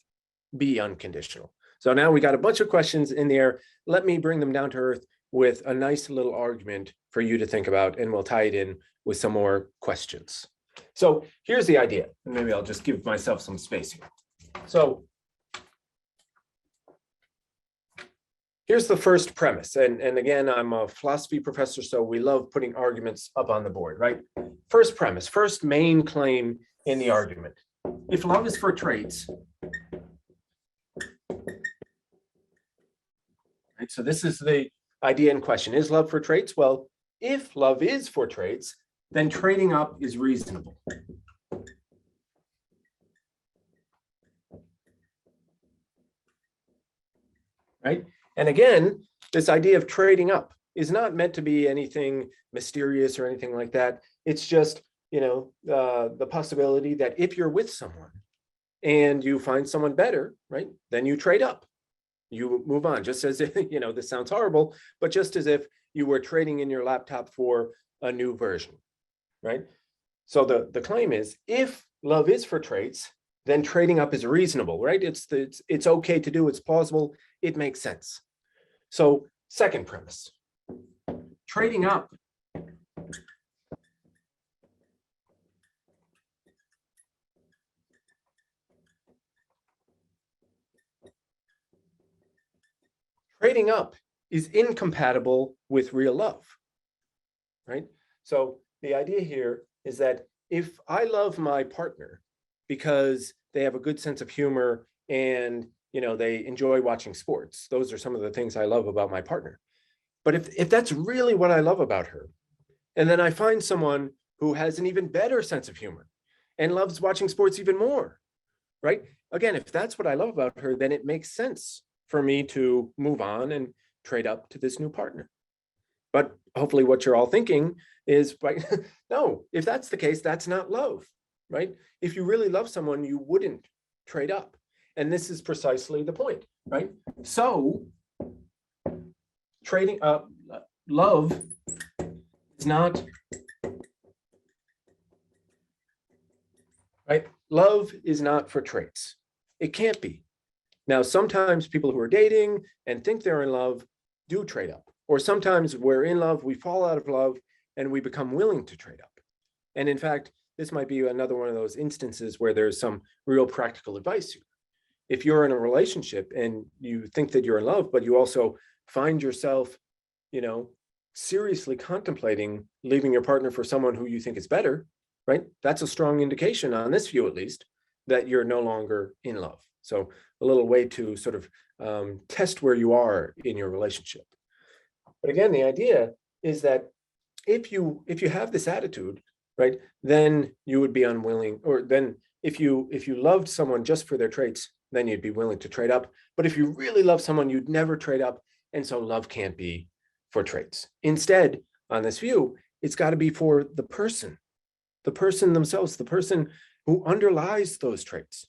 be unconditional? So now we got a bunch of questions in the air. Let me bring them down to earth with a nice little argument for you to think about, and we'll tie it in with some more questions. So here's the idea, and maybe I'll just give myself some space here. So here's the first premise. And again, I'm a philosophy professor, so we love putting arguments up on the board, right? First premise, first main claim in the argument. If love is for traits, right? So this is the idea in question. Is love for traits? Well, if love is for traits, then trading up is reasonable. Right? And again, this idea of trading up is not meant to be anything mysterious or anything like that. It's just, the possibility that if you're with someone and you find someone better, right, then you trade up. You move on, just as if, this sounds horrible, but just as if you were trading in your laptop for a new version, right? So the claim is, if love is for traits, then trading up is reasonable, right? It's okay to do, it's plausible, it makes sense. So second premise, trading up is incompatible with real love, right? So the idea here is that if I love my partner because they have a good sense of humor and they enjoy watching sports, those are some of the things I love about my partner. But if that's really what I love about her, and then I find someone who has an even better sense of humor and loves watching sports even more, right? Again, if that's what I love about her, then it makes sense for me to move on and trade up to this new partner. But hopefully what you're all thinking is, right, no, if that's the case, that's not love, right? If you really love someone, you wouldn't trade up. And this is precisely the point. right? So trading up, love is not, right? Love is not for traits. It can't be. Now, sometimes people who are dating and think they're in love do trade up, or sometimes we're in love, we fall out of love, and we become willing to trade up. And in fact, this might be another one of those instances where there's some real practical advice here. If you're in a relationship and you think that you're in love, but you also find yourself, seriously contemplating leaving your partner for someone who you think is better, right? That's a strong indication, on this view at least, that you're no longer in love. So a little way to sort of test where you are in your relationship. But again, the idea is that if you have this attitude, right, then you would be unwilling, or then if you loved someone just for their traits, then you'd be willing to trade up. But if you really love someone, you'd never trade up. And so love can't be for traits. Instead, on this view, it's got to be for the person themselves, the person who underlies those traits.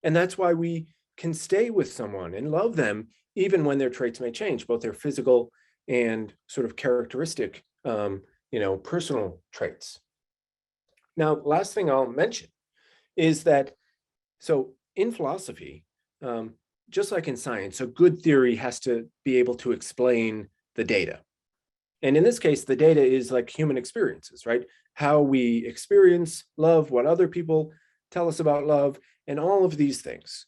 And that's why we can stay with someone and love them, even when their traits may change, both their physical and sort of characteristic, personal traits. Now, last thing I'll mention is that, so in philosophy, just like in science, a good theory has to be able to explain the data. And in this case, the data is like human experiences, right? How we experience love, what other people tell us about love, and all of these things,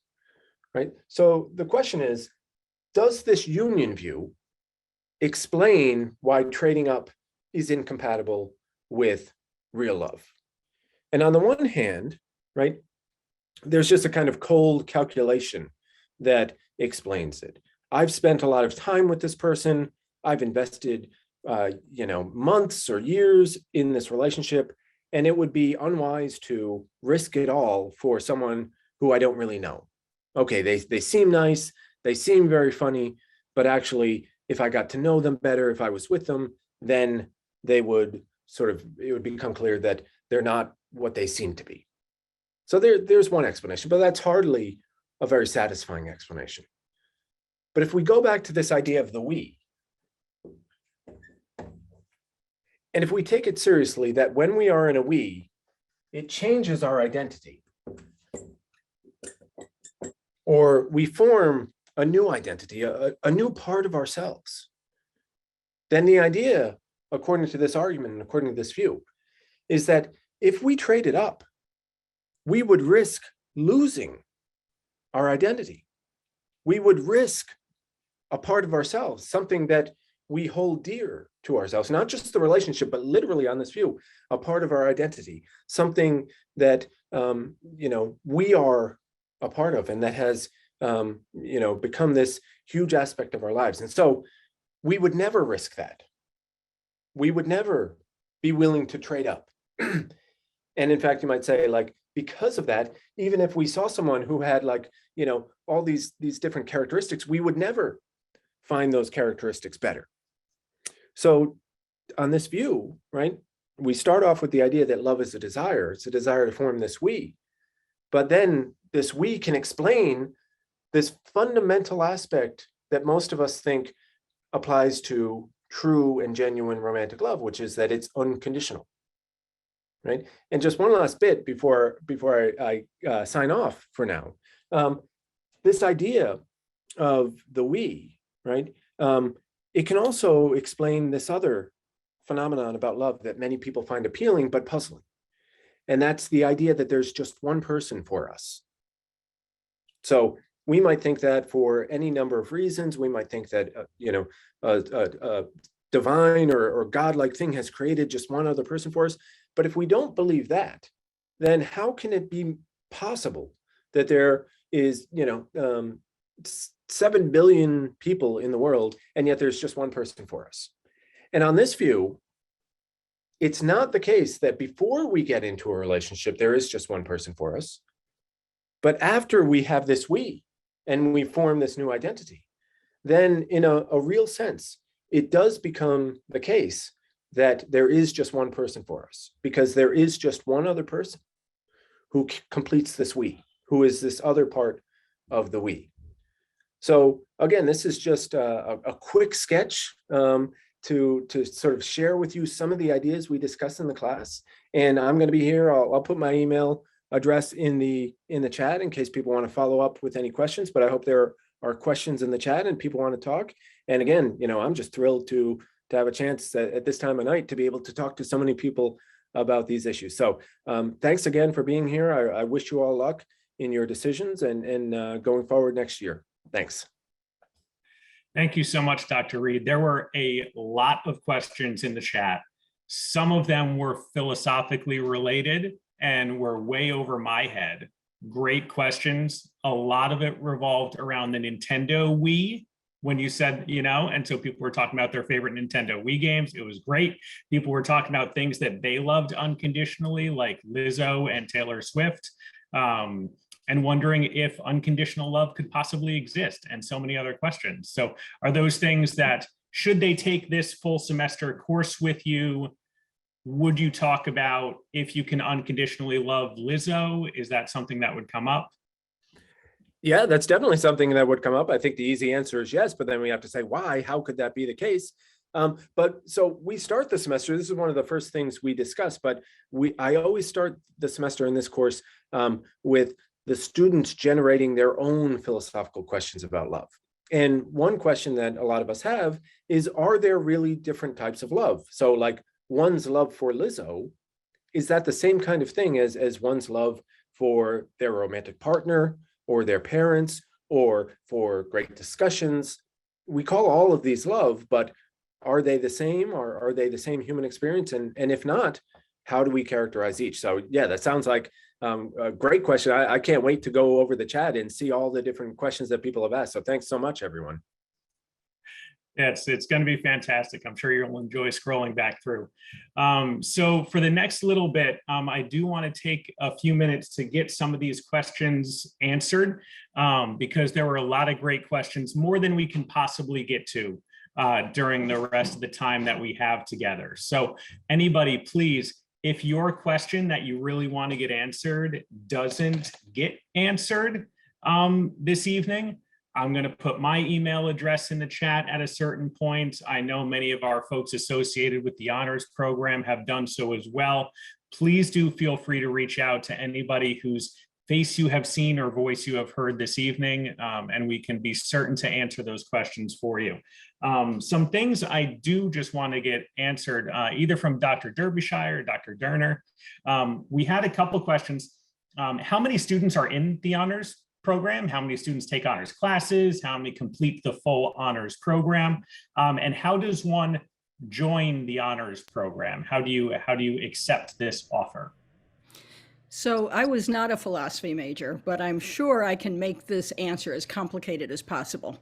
right? So the question is, does this union view explain why trading up is incompatible with real love? And on the one hand, right, there's just a kind of cold calculation that explains it. I've spent a lot of time with this person. I've invested, months or years in this relationship, and it would be unwise to risk it all for someone who I don't really know. Okay, they seem nice, they seem very funny, but actually, if I got to know them better, if I was with them, then it would become clear that they're not what they seem to be. So there's one explanation, but that's hardly a very satisfying explanation. But if we go back to this idea of the we, and if we take it seriously that when we are in a we, it changes our identity. Or we form a new identity, a new part of ourselves. Then the idea, according to this argument and according to this view, is that if we traded up, we would risk losing our identity. We would risk a part of ourselves, something that we hold dear to ourselves, not just the relationship, but literally on this view, a part of our identity, something that, we are a part of and that has, become this huge aspect of our lives. And so we would never risk that. We would never be willing to trade up. And in fact, you might say, like, because of that, even if we saw someone who had all these different characteristics, we would never find those characteristics better. So on this view, right, we start off with the idea that love is a desire. It's a desire to form this we. But then this we can explain this fundamental aspect that most of us think applies to true and genuine romantic love, which is that it's unconditional, right? And just one last bit before I sign off for now. This idea of the we, right? It can also explain this other phenomenon about love that many people find appealing but puzzling. And that's the idea that there's just one person for us. So we might think that for any number of reasons. We might think that, a divine or godlike thing has created just one other person for us. But if we don't believe that, then how can it be possible that there is, 7 billion people in the world, and yet there's just one person for us? And on this view, it's not the case that before we get into a relationship, there is just one person for us. But after we have this we, and we form this new identity, then in a real sense, it does become the case that there is just one person for us, because there is just one other person who completes this we, who is this other part of the we. So again, this is just a quick sketch to sort of share with you some of the ideas we discussed in the class. And I'm going to be here. I'll put my email address in the chat in case people want to follow up with any questions. But I hope there are questions in the chat and people want to talk. And again, I'm just thrilled to have a chance at this time of night to be able to talk to so many people about these issues. So thanks again for being here. I wish you all luck in your decisions and going forward next year. Thanks. Thank you so much, Dr. Reed. There were a lot of questions in the chat. Some of them were philosophically related and were way over my head. Great questions. A lot of it revolved around the Nintendo Wii. When you said, and so people were talking about their favorite Nintendo Wii games. It was great. People were talking about things that they loved unconditionally, like Lizzo and Taylor Swift. And wondering if unconditional love could possibly exist, and so many other questions. So are those things that, should they take this full semester course with you, would you talk about if you can unconditionally love Lizzo? Is that something that would come up? Yeah, that's definitely something that would come up. I think the easy answer is yes, but then we have to say why, how could that be the case? But so we start the semester, this is one of the first things we discuss, but I always start the semester in this course with the students generating their own philosophical questions about love. And one question that a lot of us have is, are there really different types of love? So like one's love for Lizzo, is that the same kind of thing as one's love for their romantic partner or their parents or for great discussions? We call all of these love, but are they the same, or are they the same human experience? And if not, how do we characterize each? So yeah, that sounds like a great question. I can't wait to go over the chat and see all the different questions that people have asked. So thanks so much, everyone. Yes, it's going to be fantastic. I'm sure you'll enjoy scrolling back through. So for the next little bit, I do want to take a few minutes to get some of these questions answered because there were a lot of great questions, more than we can possibly get to during the rest of the time that we have together. So anybody, please, if your question that you really want to get answered doesn't get answered this evening, I'm going to put my email address in the chat at a certain point. I know many of our folks associated with the honors program have done so as well. Please do feel free to reach out to anybody whose face you have seen or voice you have heard this evening, and we can be certain to answer those questions for you. Some things I do just want to get answered, either from Dr. Derbyshire or Dr. Derner. We had a couple questions. How many students are in the honors program? How many students take honors classes? How many complete the full honors program? And how does one join the honors program? How do you accept this offer? So I was not a philosophy major, but I'm sure I can make this answer as complicated as possible.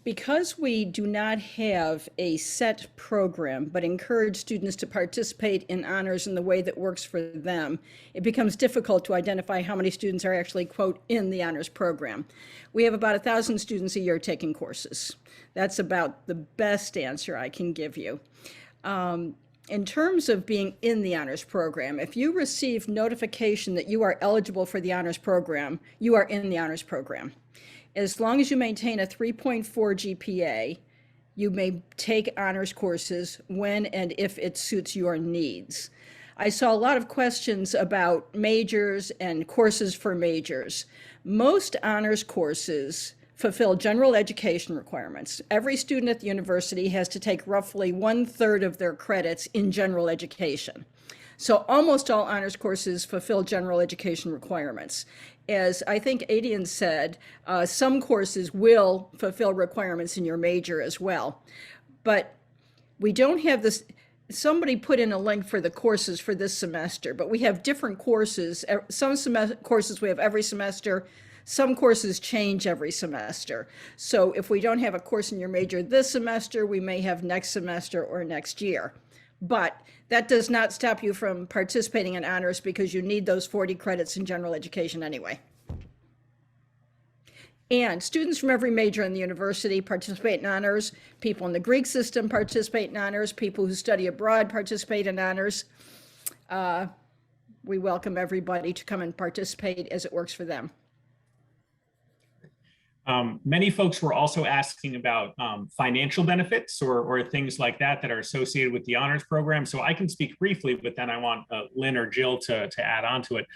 Because we do not have a set program, but encourage students to participate in honors in the way that works for them, it becomes difficult to identify how many students are actually, quote, in the honors program. We have about 1,000 students a year taking courses. That's about the best answer I can give you. In terms of being in the honors program, if you receive notification that you are eligible for the honors program, you are in the honors program. As long as you maintain a 3.4 GPA, you may take honors courses when and if it suits your needs. I saw a lot of questions about majors and courses for majors. Most honors courses fulfill general education requirements. Every student at the university has to take roughly 1/3 of their credits in general education. So almost all honors courses fulfill general education requirements. As I think Adian said, some courses will fulfill requirements in your major as well. But we don't have this, somebody put in a link for the courses for this semester, but we have different courses. Some courses we have every semester, some courses change every semester. So if we don't have a course in your major this semester, we may have next semester or next year. But that does not stop you from participating in honors because you need those 40 credits in general education anyway. And students from every major in the university participate in honors. People in the Greek system participate in honors. People who study abroad participate in honors. We welcome everybody to come and participate as it works for them. Many folks were also asking about financial benefits or things like that that are associated with the honors program. So I can speak briefly, but then I want Lynn or Jill to add on to it.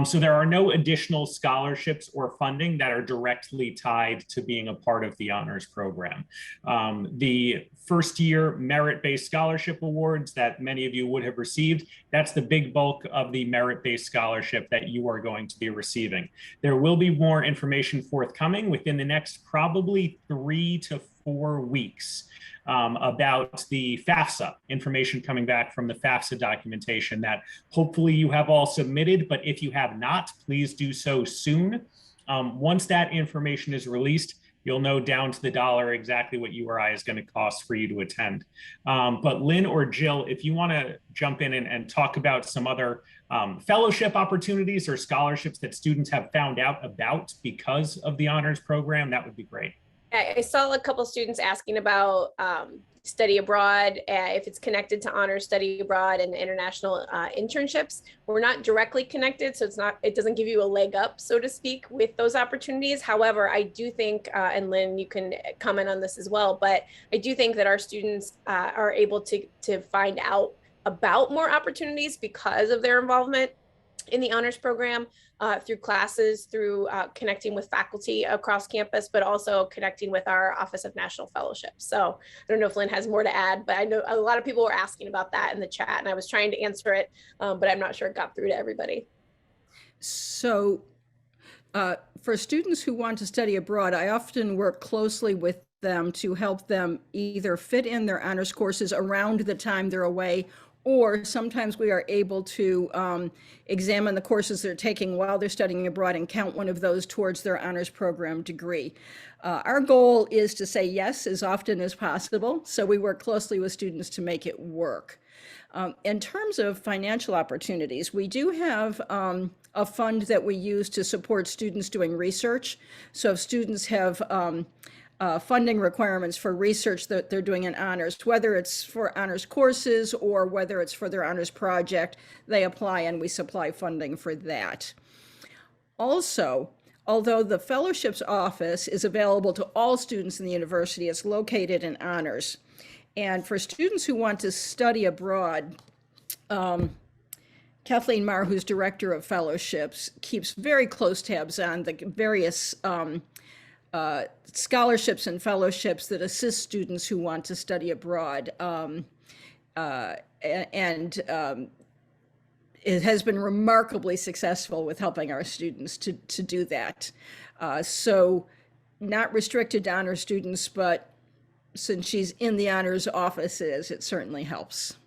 So there are no additional scholarships or funding that are directly tied to being a part of the honors program. The first year merit-based scholarship awards that many of you would have received, that's the big bulk of the merit-based scholarship that you are going to be receiving. There will be more information forthcoming within the next probably 3 to 4 weeks about the FAFSA, information coming back from the FAFSA documentation that hopefully you have all submitted, but if you have not, please do so soon. Once that information is released, you'll know down to the dollar exactly what URI is going to cost for you to attend. But Lynn or Jill, if you want to jump in and talk about some other fellowship opportunities or scholarships that students have found out about because of the honors program, that would be great. I saw a couple students asking about study abroad, if it's connected to honors study abroad and international internships. We're not directly connected, so it doesn't give you a leg up, so to speak, with those opportunities. However, I do think, and Lynn, you can comment on this as well, but I do think that our students are able to find out about more opportunities because of their involvement in the honors program, through classes, through connecting with faculty across campus, but also connecting with our Office of National Fellowships. So I don't know if Lynn has more to add, but I know a lot of people were asking about that in the chat, and I was trying to answer it, but I'm not sure it got through to everybody. So for students who want to study abroad, I often work closely with them to help them either fit in their honors courses around the time they're away, or sometimes we are able to examine the courses they're taking while they're studying abroad and count one of those towards their honors program degree. Our goal is to say yes as often as possible, so we work closely with students to make it work. In terms of financial opportunities, we do have a fund that we use to support students doing research. So if students have funding requirements for research that they're doing in honors, whether it's for honors courses or whether it's for their honors project, they apply and we supply funding for that. Also, although the fellowships office is available to all students in the university, it's located in honors. And for students who want to study abroad, Kathleen Marr, who's director of fellowships, keeps very close tabs on the various scholarships and fellowships that assist students who want to study abroad. It has been remarkably successful with helping our students to do that. So not restricted to honor students, but since she's in the honors offices, it certainly helps.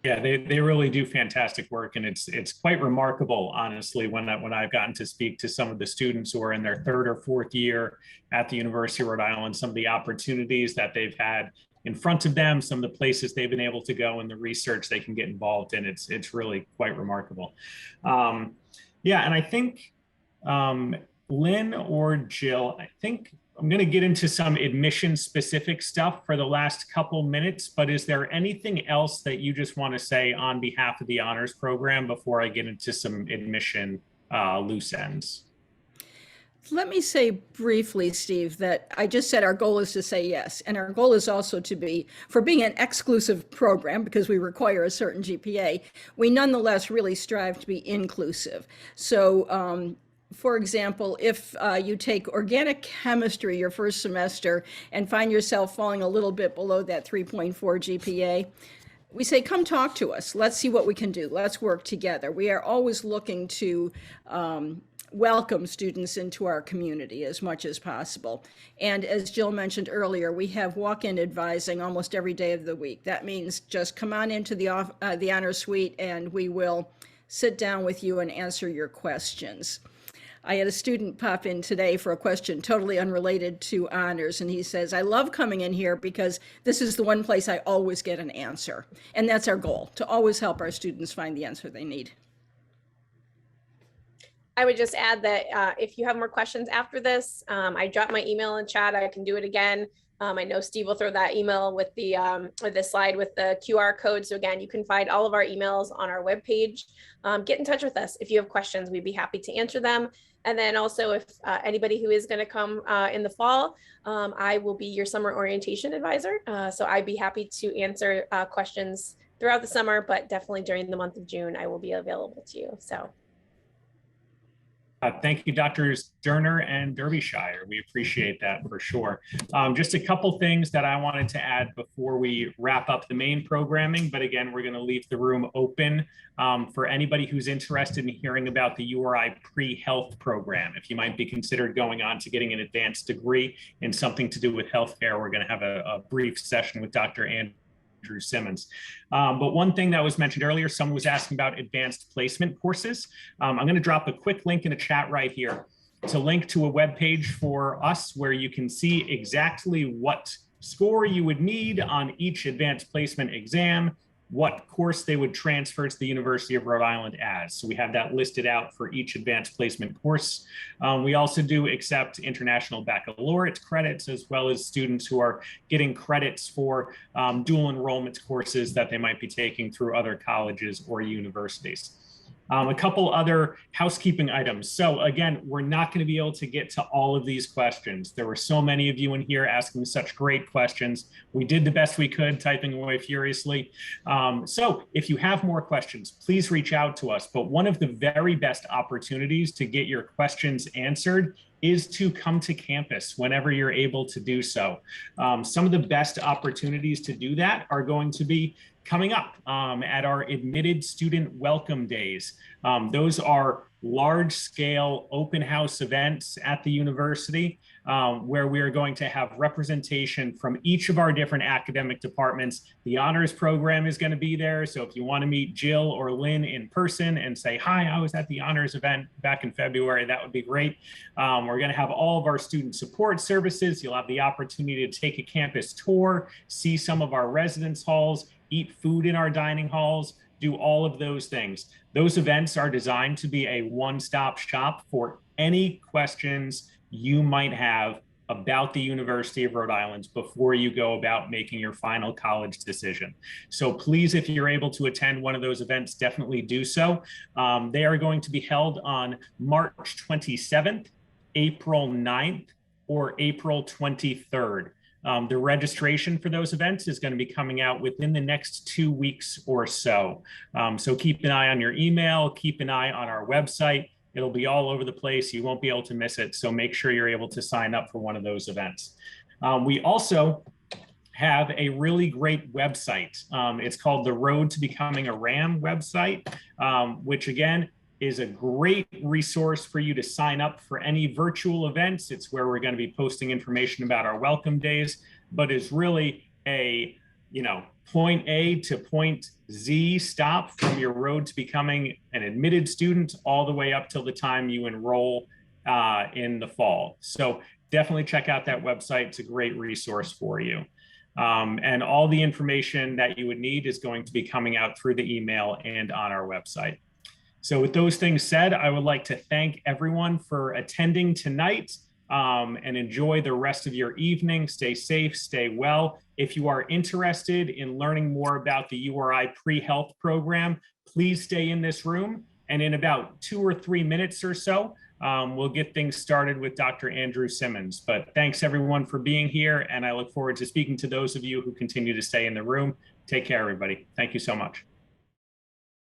Yeah, they really do fantastic work, and it's quite remarkable, honestly, when I've gotten to speak to some of the students who are in their 3rd or 4th year at the University of Rhode Island, some of the opportunities that they've had in front of them, some of the places they've been able to go, and the research they can get involved in. It's really quite remarkable. Yeah, and I think Lynn or Jill, I think I'm going to get into some admission specific stuff for the last couple minutes, but is there anything else that you just want to say on behalf of the honors program before I get into some admission loose ends? Let me say briefly, Steve, that I just said our goal is to say yes. And our goal is also to be, for being an exclusive program, because we require a certain GPA, we nonetheless really strive to be inclusive. So, for example, if you take organic chemistry your first semester and find yourself falling a little bit below that 3.4 GPA, we say, come talk to us. Let's see what we can do. Let's work together. We are always looking to welcome students into our community as much as possible. And as Jill mentioned earlier, we have walk-in advising almost every day of the week. That means just come on into the honor suite and we will sit down with you and answer your questions. I had a student pop in today for a question totally unrelated to honors, and he says, I love coming in here because this is the one place I always get an answer. And that's our goal, to always help our students find the answer they need. I would just add that if you have more questions after this, I dropped my email in chat. I can do it again. I know Steve will throw that email with the slide with the QR code. So again, you can find all of our emails on our webpage. Get in touch with us if you have questions. We'd be happy to answer them. And then also if anybody who is going to come in the fall, I will be your summer orientation advisor. So I'd be happy to answer questions throughout the summer, but definitely during the month of June, I will be available to you. So. Thank you, Drs. Derner and Derbyshire. We appreciate that for sure. Just a couple things that I wanted to add before we wrap up the main programming, but again, we're going to leave the room open for anybody who's interested in hearing about the URI pre-health program. If you might be considered going on to getting an advanced degree in something to do with healthcare, we're going to have a brief session with Dr. Andrew Simmons. But one thing that was mentioned earlier, someone was asking about advanced placement courses. I'm going to drop a quick link in the chat right here. It's a link to a web page for us where you can see exactly what score you would need on each advanced placement exam, what course they would transfer to the University of Rhode Island as. So we have that listed out for each advanced placement course. We also do accept international baccalaureate credits, as well as students who are getting credits for dual enrollment courses that they might be taking through other colleges or universities. A couple other housekeeping items. So again, we're not going to be able to get to all of these questions. There were so many of you in here asking such great questions. We did the best we could, typing away furiously. So if you have more questions, please reach out to us. But one of the very best opportunities to get your questions answered is to come to campus whenever you're able to do so. Some of the best opportunities to do that are going to be coming up at our admitted student welcome days. Those are large-scale open house events at the university where we are going to have representation from each of our different academic departments. The honors program is going to be there. So if you want to meet Jill or Lynn in person and say, hi, I was at the honors event back in February, that would be great. We're going to have all of our student support services. You'll have the opportunity to take a campus tour, see some of our residence halls, eat food in our dining halls, do all of those things. Those events are designed to be a one-stop shop for any questions you might have about the University of Rhode Island before you go about making your final college decision. So please, if you're able to attend one of those events, definitely do so. They are going to be held on March 27th, April 9th, or April 23rd. The registration for those events is going to be coming out within the next 2 weeks or so. So keep an eye on your email, keep an eye on our website. It'll be all over the place. You won't be able to miss it. So make sure you're able to sign up for one of those events. We also have a really great website. It's called the Road to Becoming a RAM website, which again, is a great resource for you to sign up for any virtual events. It's where we're going to be posting information about our welcome days, but is really a, point A to point Z stop from your road to becoming an admitted student all the way up till the time you enroll in the fall. So definitely check out that website. It's a great resource for you. And all the information that you would need is going to be coming out through the email and on our website. So with those things said, I would like to thank everyone for attending tonight and enjoy the rest of your evening. Stay safe, stay well. If you are interested in learning more about the URI pre-health program, please stay in this room. And in about 2 or 3 minutes or so, we'll get things started with Dr. Andrew Simmons. But thanks everyone for being here. And I look forward to speaking to those of you who continue to stay in the room. Take care, everybody. Thank you so much.